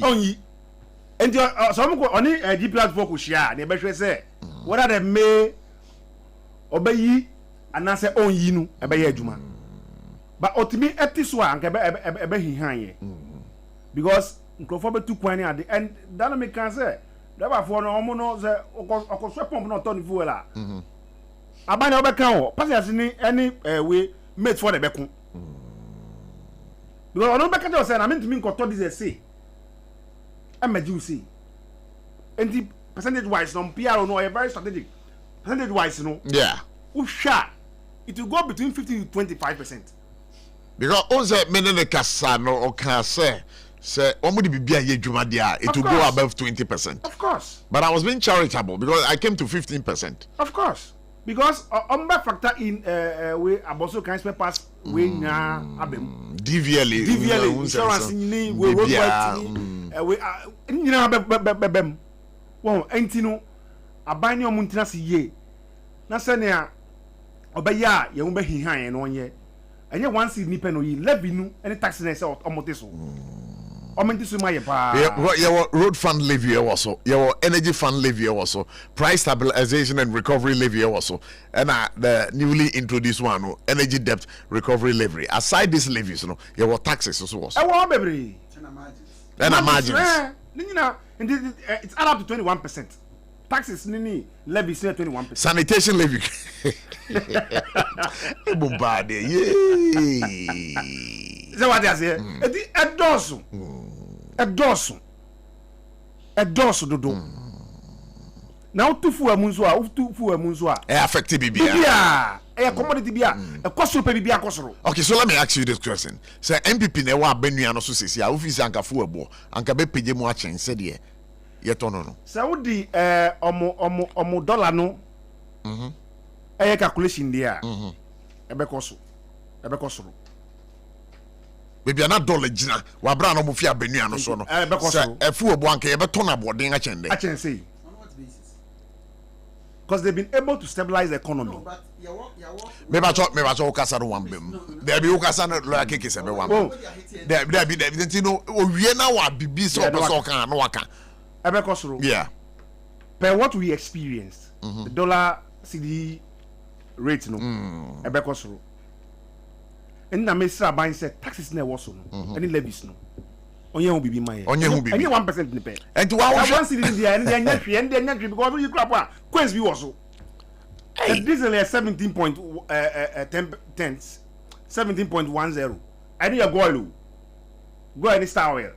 only.
And some only a G plus focus share, the best say. What are the may obey and answer on you, obey Juma. But ultimately, at this one, because Nkrofobe 2 at the end, that make cancer. Therefore, no mono the pump not turn fuela. I buy no back out, pass any way made for the Becon. Because I don't back at I mean to me, got this a say. I'm a juicy. And the percentage wise, no PR no, a very strategic. Percentage wise, no.
Yeah.
Usha, it will go between 50 to 25%.
Because all the men in the Casano or Cassa say, only be a Jumadia, it will go above 20%.
Of course.
But I was being charitable because I came to 15%.
Of course. Because factor in we also can spare pass we na abem. DVLA insurance ni we work we bem. Well, entino abani omuntina si ye. Na se ne a obeya ye wo be hihan no onye. Enye one seed nipa no yi levy nu any tax na se omote so. Omote so maye pa.
Your road fund levy also. Your energy fund levy also. Price stabilization and recovery levy also. And the newly introduced one, energy debt recovery levy. Aside these levies, your taxes also.
I want baby.
And margins.
It's add up to 21%. Taxes nini levy say 21%.
Sanitation levy. Bombardé. Yay.
So what I say? A dorsum dodo. Now two fu amunzua.
Affected bibia.
Commodity bia. A cost pay bibia kosoro.
Okay, so let me ask you this question. Say MPP na wa benua no so sesi a office anka fu ebo. Anka be peje mu a chen se de. Yetono no.
Say wo di omo dollar no. Calculation there. Ebe kosoro.
Baby na dollar gina wa bra no mo fi abenua no so no say efu obo anka ye beto na boden a chen de
I can say on what basis because they've been able to stabilize the economy. No, but
me ba cho kasa no wan bem there be kasa no lo akeke se be wan there be no owie na wa bibi so so kan no waka
ebe kosoro
yeah
per what we experienced the dollar CD rate no ebe kosoro. And na Mr. Ban said taxes na was no any levies no onye hu bibi man
onye
1% ni pay
and to our
one city there and then because you crap Queens be was so diesel is 17.10 and you go any star oil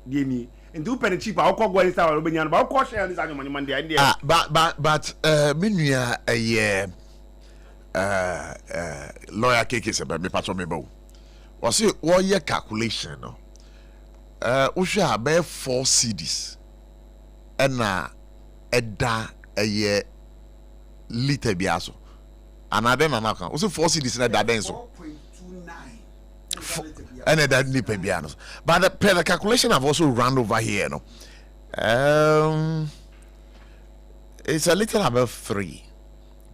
give me and do penny cheaper I'll go any star oil be but I'll share this money Monday
but menua lawyer keke se be patcho me ba o se wo ye calculation no wo hwa be 4 cedis na eda eye liter biaso anade na na kan wo se 4 cedis na da den so 4.29 and that liter biaso but the calculation I've also run over here no it's a little above 3.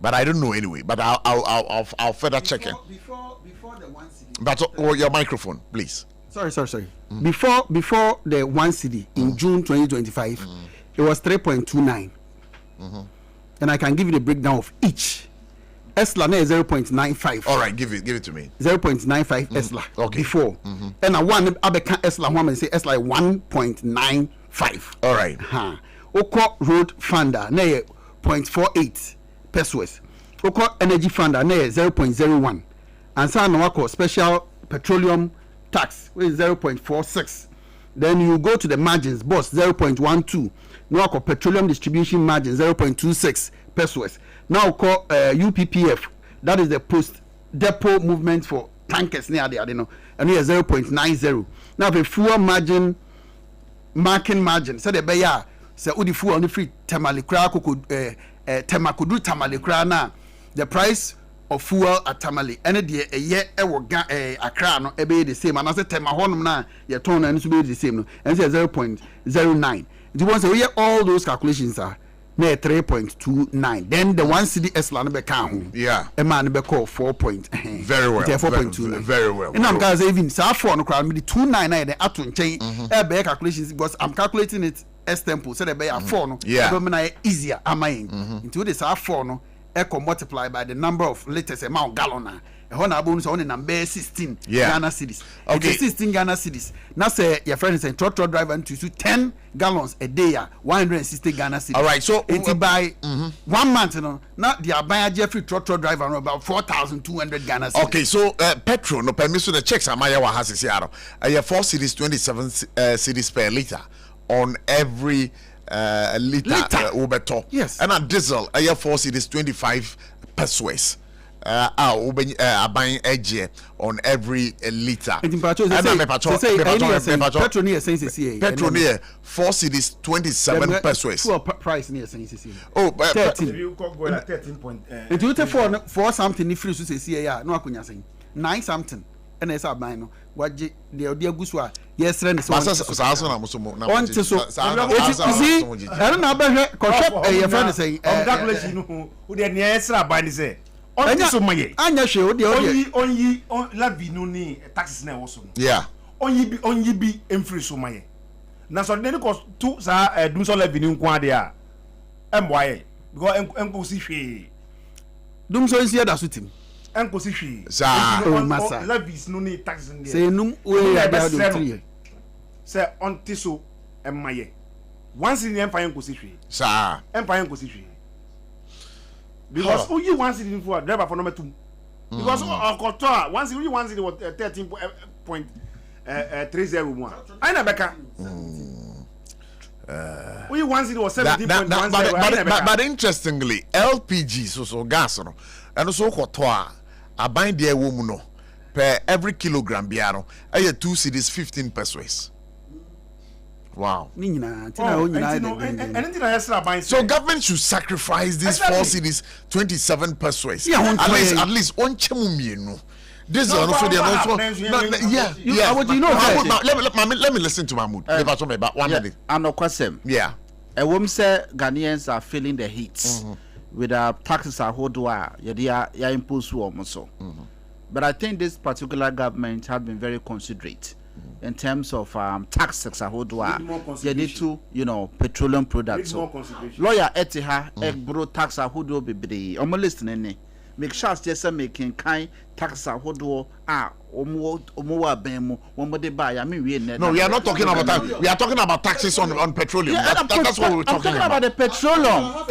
But I don't know anyway. But I'll further check it.
Before the 1 CD.
But your microphone, please.
Sorry. Before the 1 CD in June 2025, it was 3.29. And I can give you the breakdown of each. Esla is 0.95.
All right, give it to me.
0.95 Esla. Okay. Before. And I want Abeka Esla one say Esla 1.95.
All right.
Oko road funder na 0.48 pesos. Oko energy funder na 0.01. And so no special petroleum tax which is 0.46. Then you go to the margins, boss 0.12. No petroleum distribution margin 0.26 pesos. Now call UPPF, that is the post depot movement for tankers near there, and we are 0.90. Now the fuel margin, marking margin, so the buyer say udi fuel on the free temalikra could temakudu temalikra na the price
of fuel at Tamale and a year a crown no be the same and as a time a honum na your tone and to be the same and say 0.09. The ones where all those calculations are near 3.29. Then the 1 city Eslan be count.
Yeah.
A man be call 4 point.
Very well.
4.29.
Very well.
And I'm guys even SARFO no crowd me the 299 the atun chain be calculations because I'm calculating it S tempo so the be a 4 no.
Yeah.
But easier am I into the SARFO no echo multiply by the number of liters amount gallon. A bonus on number 16 Ghana cedis. Okay, 16 Ghana cedis. Now say your friend is a truck driver and to 10 gallons a day, 160 Ghana cedis.
All right, so
it's by 1 month, you know. Now they are buying Jeffrey truck driver about 4,200 Ghana cedis.
Okay, so petrol no permission the checks amaya wa has here. 4 cedis 27 cedis per liter on every liter ubeto.
Yes.
And a diesel 4 cedis 25 pesos. Buying edge on every liter.
And petrol near petrol
near 4 cedis 27 pesos.
Price near sense.
Oh,
13. You go 13 point.
It you take for something if you say yeah, no akunya saying 9 something. And it's up no. What the dear Guswa? Yes, friend. So
so
I don't know your friend saying
calculation who the near by say.
Anya she
only la vi no ni taxes na woso.
Yeah.
Only be free so maye. Na so den cost to sa dum so la vi ni nko ade a. Emboaye because enko si hwe.
Dum so nsia da so tim.
Enko si hwe.
Sa
masa. La vi no ni taxes ndi.
Say num we ya da do 3.
Say onti so emaye. Once in empire enko si hwe.
Sa
empire enko si hwe. Because who you want it for driver for number 2 because once you want it was 13.301 I na beka we want it was 17.10
but interestingly LPG so gas no and so koto a bind there woman no per every kilogram biano 2 cedis 15 pesos. Wow. So government should sacrifice these 4 cedis 27 pesos. At least one chemu. This is also the let me listen to Mahmoud. About 1 minute.
And no question.
Yeah.
A woman say Ghanaians are feeling the heat with our taxes are hold ya impose so. But I think this particular government have been very considerate. In terms of taxes, you need to, petroleum products. So, lawyer Etiha, bro tax ahodo bebre. Omo listening make sure just making kind tax ahodo omo abemu one de buy. I mean
no, we are not talking about that. We are talking about taxes on petroleum.
Yeah,
that's what we're talking about.
I'm talking about the petroleum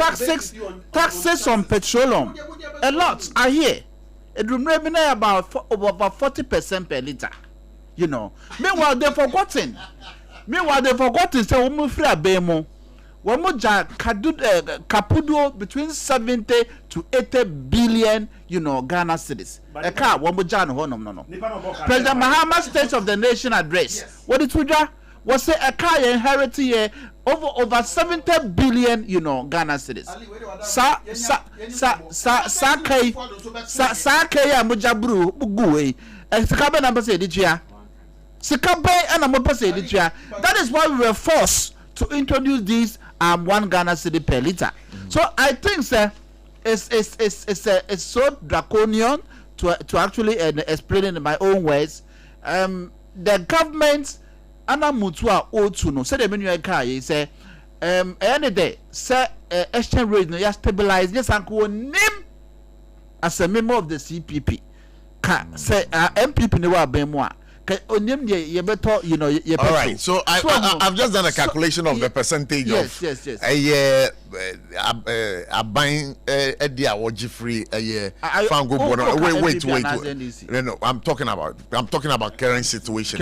taxes on petroleum. A lot are here. It remember about 40% per liter. Meanwhile they've forgotten. Say we free abemo. We capudo between 70 to 80 billion, Ghana cedis. A car we no. President Mahama State of the Nation address. Yes. What did Tuja was say a car inherited here over 70 billion, Ghana cedis. Sa mujabru buguwe. Sikabe number say dijia. That is why we were forced to introduce these 1 Ghana cedi per liter. So I think sir, it's so draconian to actually explain it in my own words. The government anamutua otuno say the menu kai say any day say exchange rate no ya stabilize yes anko name as a member of the CPP say MPP ne wa ben mu a all
right, so I've just done a calculation of the percentage
yes.
Buying a dear or free a year. Wait. No, I'm talking about current situation.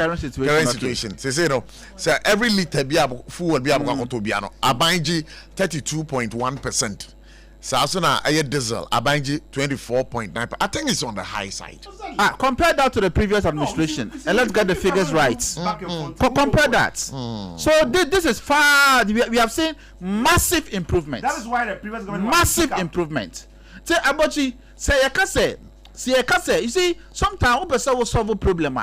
Say so every liter be full will be able to be a buying 32.1%. Sasuna aye diesel abanji 24.9. I think it's on the high side.
Compare that to the previous administration and let's get the figures right. Compare that. So this is far. We have seen massive improvement.
That is why the previous government
massive improvement. Say ABOTCHIE say you can say See, you see, sometimes one person will solve a problem.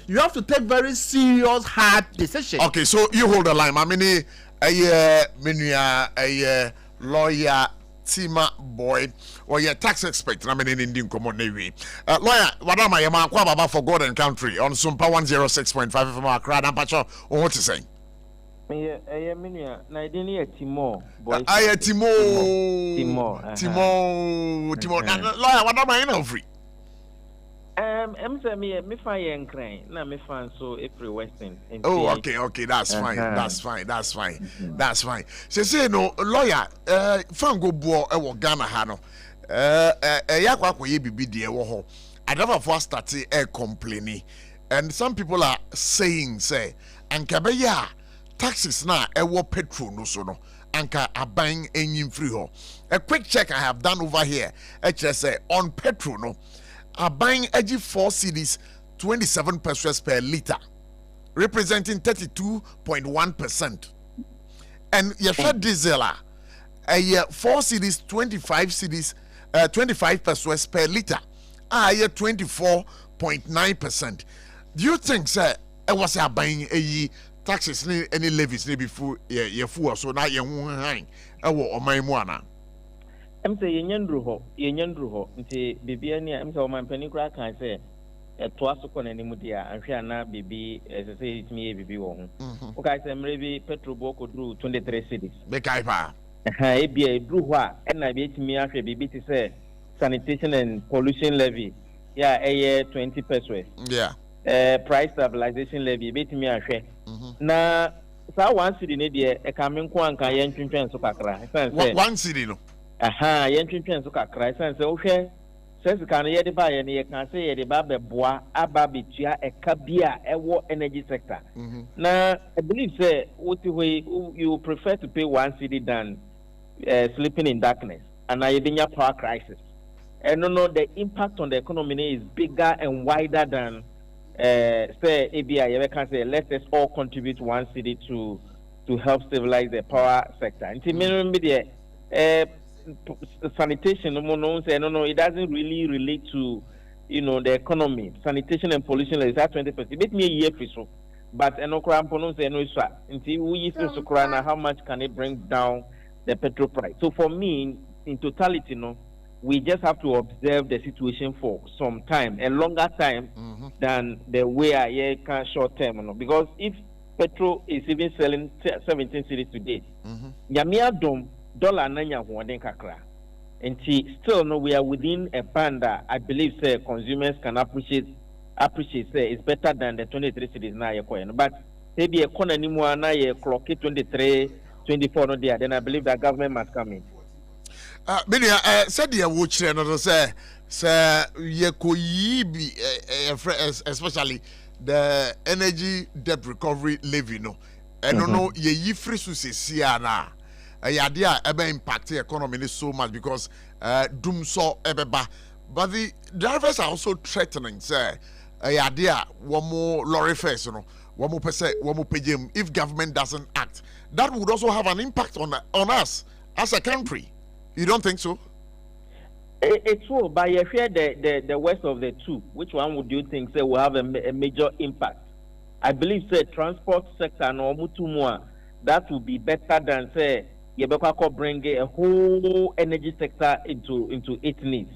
You have to take very serious, hard decisions.
Okay, so you hold the line. I mean, a lawyer, Tima Boy, or your tax expert. I mean, in Indian common navy. Lawyer, what am I? Baba for God and country on SOMPA 106.5 from Accra. I'm Pacho. What is saying?
Timo.
Lawyer, what am I in free?
I'm saying me fine crying. Na me fan so April Western.
Oh, okay, that's fine. That's fine. Say no lawyer, fan go bo e wo Ghana ha no. Yakwa koye bibi de wo ho. I never first started complaining. And some people are saying say anka ya taxes na e wo petrol no so no. Anka aban enyim free ho. A quick check I have done over here. Say on petrol no. Are buying edgy 4 cedis 27 pesos per liter, representing 32.1%. And your diesel a 4 cedis 25 pesos per liter, 24.9%. Do you think, sir, I was buying a taxes any levies before your fool so now you hang on my moana?
I'm saying yenyan ho nti bibia ni am say o man pani kra kan say to asoko na nimu dia anhwe ana bibi say it me bibi wo ho o kai say mre bi petrol bo ko dru 23 cedis
be kai pa
e bia dru ho a na bi etimi ahwe bibi ti say sanitation and pollution levy 20 pesos price stabilization levy be etimi ahwe na sa 1 cedi ne dia e ka me nko anka ye ntwentwen so kakra say
1 cedi no
yen twentwen so kakra sense wo hwe sense kan ye de ba ye ne ye kan say ye de ba beboa aba betua eka bia ewo energy sector na I believe say what you prefer to pay 1 cedi than sleeping in darkness and I dey power crisis and no the impact on the economy is bigger and wider than say ABI ye can say let us all contribute 1 cedi to help stabilize the power sector until minimum be sanitation no it doesn't really relate to the economy. Sanitation and pollution is at 20%. Let me a year for so but no cramp no say no so until we use to crana how much can it bring down the petrol price. So for me in totality we just have to observe the situation for some time, a longer time than the way I can short term because if petrol is even selling 17 cedis today Yamia dom dollar nanya hoden kakra and still we are within a band that I believe say consumers can appreciate say it's better than the 23 cedis na ye coin but maybe a corner anymore na ye clock 23 24 no there then I believe that government must come in
said you watch no say ye ko yi especially the energy debt recovery levy no and no ye yi free so se na idea ebe impact the economy so much because doom so ebeba but the drivers are also threatening say idea one more lorry fares one more percent one more payjem if government doesn't act that would also have an impact on us as a country. You don't think so?
It's true, but you fear the worst of the two. Which one would you think say will have a major impact? I believe say transport sector no mutumwa that would be better than say Yebeka bring a whole energy sector into its needs.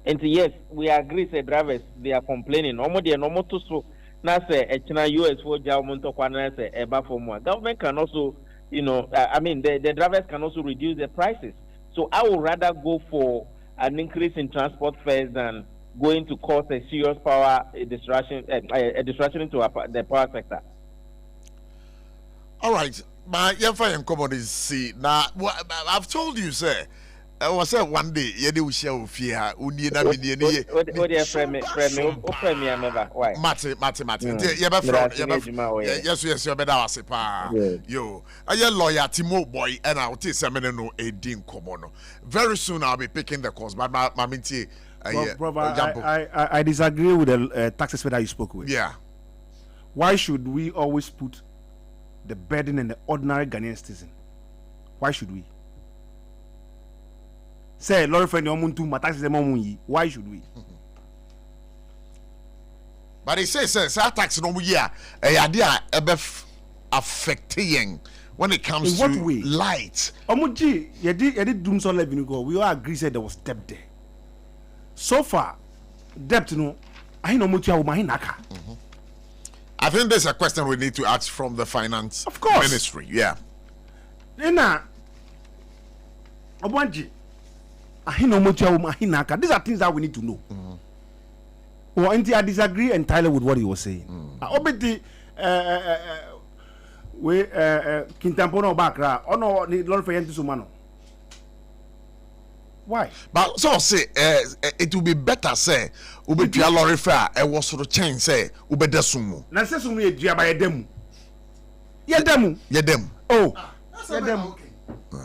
And yes, we agree say drivers they are complaining. So now say China US for Jamonto Kwana say eba for more. Government can also, the drivers can also reduce the prices. So I would rather go for an increase in transport fares than going to cause a serious power disruption into the power sector.
All right. My young commodities see now. I've told you, sir. I was saying one day, you shall fear. Uni na mini ni.
What do you frame me? Why?
Mate. Yes. You better was pa. Yo, I lawyer Timo boy, and I'll tell you no a din komono. Very soon I'll be picking the course, but my minty.
I disagree with the tax expert that you spoke with.
Yeah.
Why should we always put the burden in the ordinary Ghanaian citizen? Why should we? Say, Lord, friend, why should we?
But they say tax no year idea affecting when it comes
in
to
what way?
Light.
Omuji, you did doom so let me go. We all agree said there was debt there. So far, debt no, I know much of my naka.
I think there's a question we need to ask from the finance ministry. Yeah.
Then Omuji, I know much of my naka. These are things that we need to know. Well, I disagree entirely with what he was saying. Obeti we Kintampono Bakra, or no, need Lord for Yentisumano. Why?
But so say it will be better say ube pia lorry fair e was sort of change say ube desumu.
Na se sumu ye dia ba ye demu. Ye demu.
Ye dem.
Oh. Ye demu.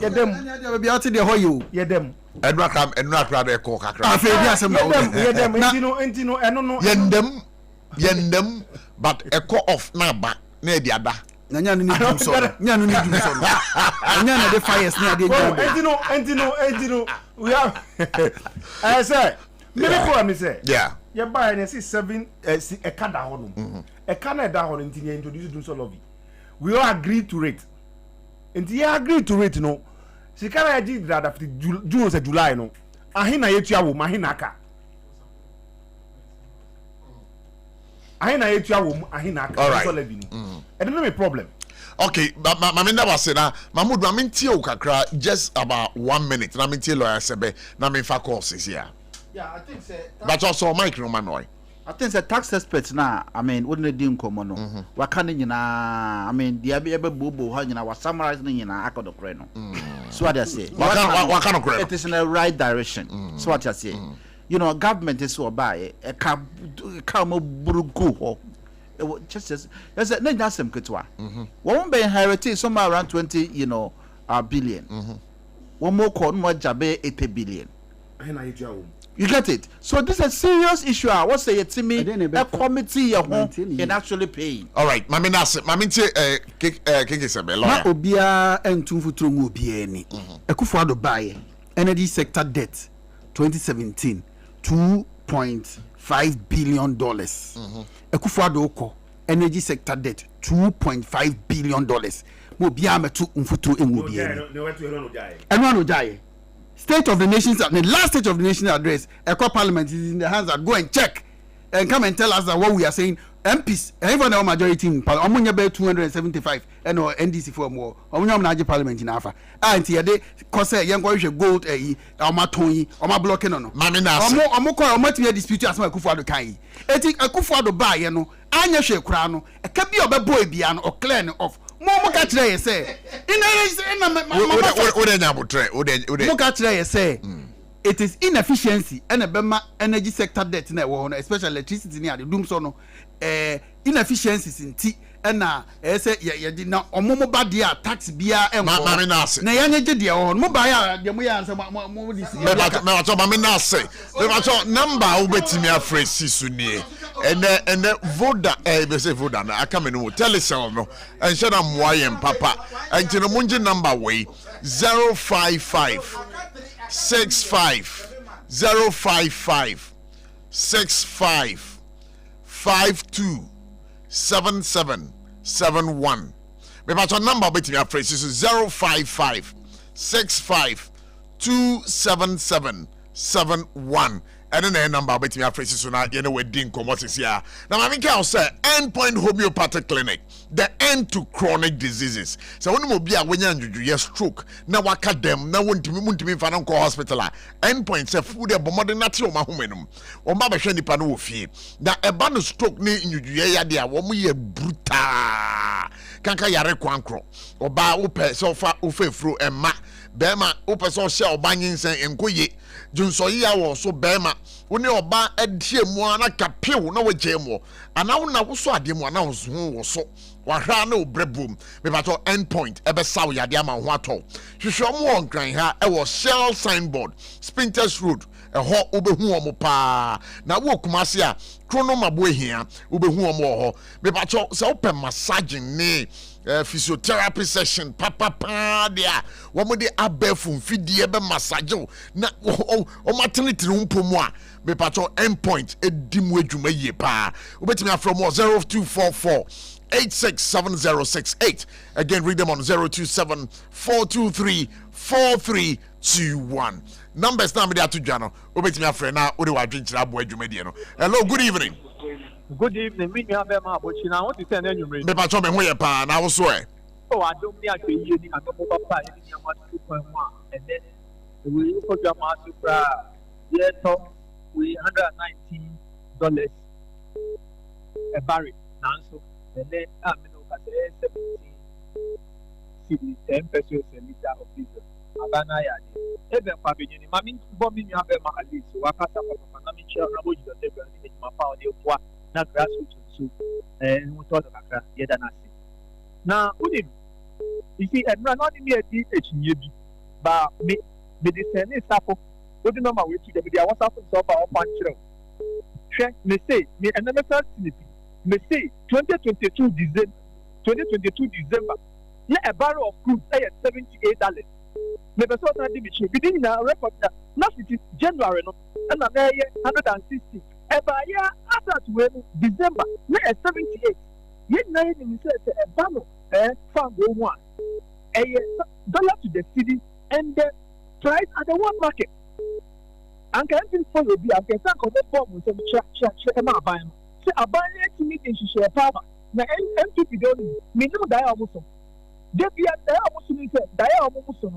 Ye demu.
Ya be out there ho you.
Ye demu.
Edra crowd e ko kakra.
Afi bi asem ba.
Ye demu. Entino eno no.
Yendem but e ko off na ba na e di ada.
Nya no ni dum so. Nya no ni dum so. Nya na the fires na dey
go. Entino. We have I say maybe for me say.
Yeah.
You buy and see 7 a card honum. A card that honum until you introduce dum so lobby. We all agree to rate. Until you agree to rate no. Si kara ji that after June say July no. Ahina yetua wo mahina ka. Ahina yetua wo ahina ka so lobby no. I don't know my problem.
Okay, but my never say na Mahmoud I mean tie kakra just about 1 minute. Na mean tie lawyer sebe na mean fa courses here.
Yeah, I think say
but also Mike no man.
I think the tax experts now, I mean, wouldn't they nkomo no. Wa kan nyina, I mean, the abi ebe bobo ha nyina wa summarize nyina akọdọ kre no. So what I say.
What kind of kre?
It is in the right direction. So what I say. You know, government is so buy e ka mo burugu ho. Just as that's some ketwa. One be inherited somewhere around 20, billion. One more call more jabe 80 billion. You get it? So this is a serious issue. What's say to me? A committee in actually paying.
All right, mami keke sebe lawyer.
Na obia entum futuro mu obia ni. Ekufuado buy energy sector debt 2017 $2.5 billion. Ekufuado oko energy sector debt $2.5 billion. Mo bia metu mfuturo emu bia ni. Eno no jaye. State of the Nations, the last State of the Nation address, Eco Parliament is in the hands that go and check and come and tell us that what we are saying. MPs, even our majority in Parliament, Omunya 275, and or NDC for more. Omunya Naji Parliament in Alpha. And here they cause a young boy gold or my Tony or my blocking on.
Mamina,
or much dispute as my Kufuado Kai. I think a Kufuado buy, Anya Shekrano, a Kabi of a boy bian or clan of. Momo say say it is inefficiency and a bema energy sector debt na especially electricity near the doom so no inefficiencies in tea and na say ya did na omomo badia tax bia e
na
yanye je dia on mo ba ya de mo ya answer mo this
me na say number obetimi afresi su nie and voda be say voda na aka me no tell some no and share am wayem papa and no munje number way 055 65 055 65 52 7771. Me patch number between your phrases 055 65 27771. And then the number between your phrases so now you know we didn't come what's here. Now I think I'll say Endpoint Homeopathic Clinic, the end to chronic diseases. So when you be when you stroke, now waka them, now want to be found go hospital. Endpoint say food the bomb nati o ma homenum. O ma be hwe nipa no ofie. Na eba no stroke ni nyudue ya dia wo mo ye brutal. Kanka yare kwankro. Oba wo pe so fa ofefro emma. Bema wo pe so hye oba nyinsen enkoye. Junsoyi ya wo so bema woni oba edie mu ana kapew na wagye ana wona wo so ade mu ana wo so wahra na obrebum me bato Endpoint ebe saw yade ama ho ato hwehwe mo on kran ha e wo Shell signboard Sprinters Road ho obehu omo pa na wo kumase a krono mabo ehia obehu omo ho me bato se open massaging ne physiotherapy session papa dia wo mo de abefu mfidie be massage na o maternity rumpo mu a me patcho endpoint edim wedwuma ye pa obetimi afro mo 0244 867068. Again, read them on 027-423-4321. Numbers now me there to Jano. Obeti me friend now. Odi wa drink chira boy dwumadi no. Hello, good evening.
Good evening. Me have ma abochi na want to send any number.
Me patcho me ho ye pa na wo so e.
Oh, I don't me akwe yi ni akoko papa ni ni ama 2.1 and then we program asupra ye to we $119 a barrel nanso. And then I mean, 17 10 pesos a liter of diesel. Abana yadi. Even for beginning, mami bombing you have a mahali. So I can't have a manami chair. I would just take my power. They want not grassroots so and we thought of a yedanasi. Now, Udim, you see, and not only a DH but me the same is SARFO. What do you know my way to the video? What's happened so far? Me say, me another facility. Me say 2022 December. Yeah, a barrel of crude is $78. Me be so na di bichi. Within na record that now it is January no, and na 160. Eba ya after to December na 78. Yet na ni say a barrel farm go one. Dollar to the city and the price at the world market. And can you follow be and can connect form some check am buy. Say abanye to me in share power. Na MPP don't minimum die almost. They be at the almost me say die almost so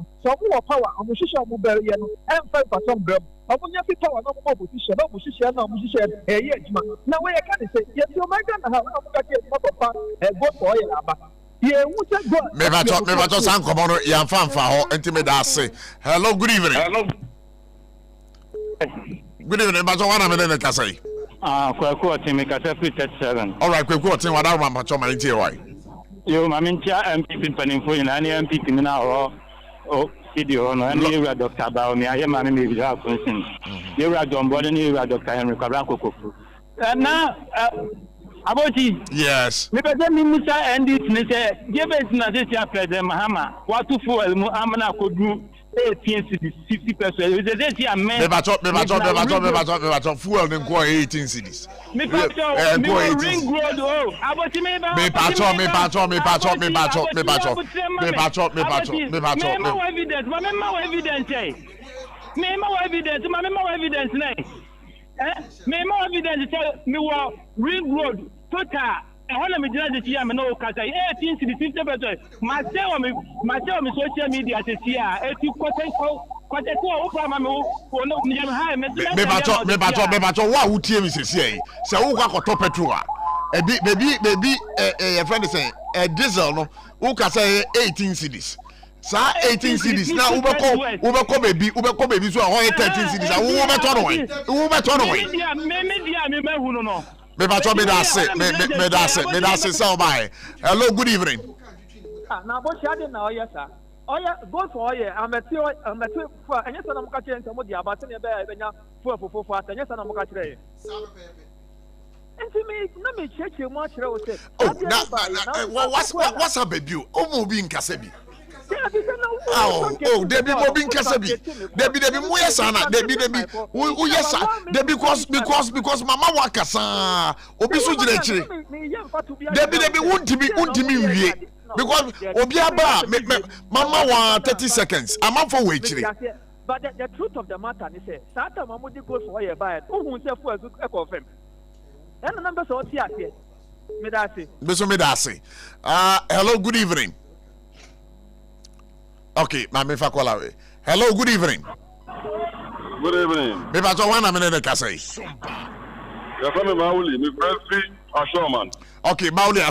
more power am shisha mo bury no and 5% gram. Amunya fi power no more position no shisha na mo shisha ejuma. Na we can say yes you my can have am ka ke mo papa go for oil aba. Ye wu say go.
Me ba to san komo no ya fanfa ho enti me da say. Hello, good evening. Hello. Good evening, ba to wana me dey ka say.
Kwaku Otimi Kasa 37.
All right, Kwaku Otimi wada ma pacho ma ntie why.
Yo mamintia MPP panimfo na ani MPP na o video no ani ewura Dr. Baomi aye ma me bi ha konsin. Ewura Dombo ni ewura Dr. Henry Kwabran Kokofu. Na Abochi.
Yes.
Me be me Mr. NDC ne say give na say President Mahama watu fuel mu amana kodu 18 cities 50%. They say see amen.
Me bacho fuel dem go 18 cities.
Me bacho ring road oh. Abochi me ba.
Me bacho. Me ma evidence me wa ring road total. And when I'm doing this year, I'm no cause 18 to the 50%. Myself, social media this year. If you me what would you say? So who got top petrol? Baby, a friend is saying a diesel no who can say 18 cities. So 18 cities now Uber baby so 13 cities. Who turn away? Me that's it. So bye. Hello, good evening.
Now, what shall now, yes, sir. Oh, yeah, go for you. I'm a two for and yes, I'm catching some of the about any bear for and yes, I'm catching. And to me, let me check you much.
What's up, baby? Oh, being Kasebi. Oh, Debbie Bobin Kasabi. Debbie Muyasana, Debbie, because Mama Wakasa, Obisu Debbie won't be because Obiaba, Mama 30 seconds. I'm up for waiting.
But the truth of the matter is that Sata Mamudi goes for your buyer. Who say for a confirm? And the numbers are here.
Medasi. Hello, good evening. Okay, Mami Fakwalawe. Hello, good evening.
Good evening.
Me ba to 1 minute ka say.
Ya fa me Mauli, me friend free Ashoman.
Okay, Mauli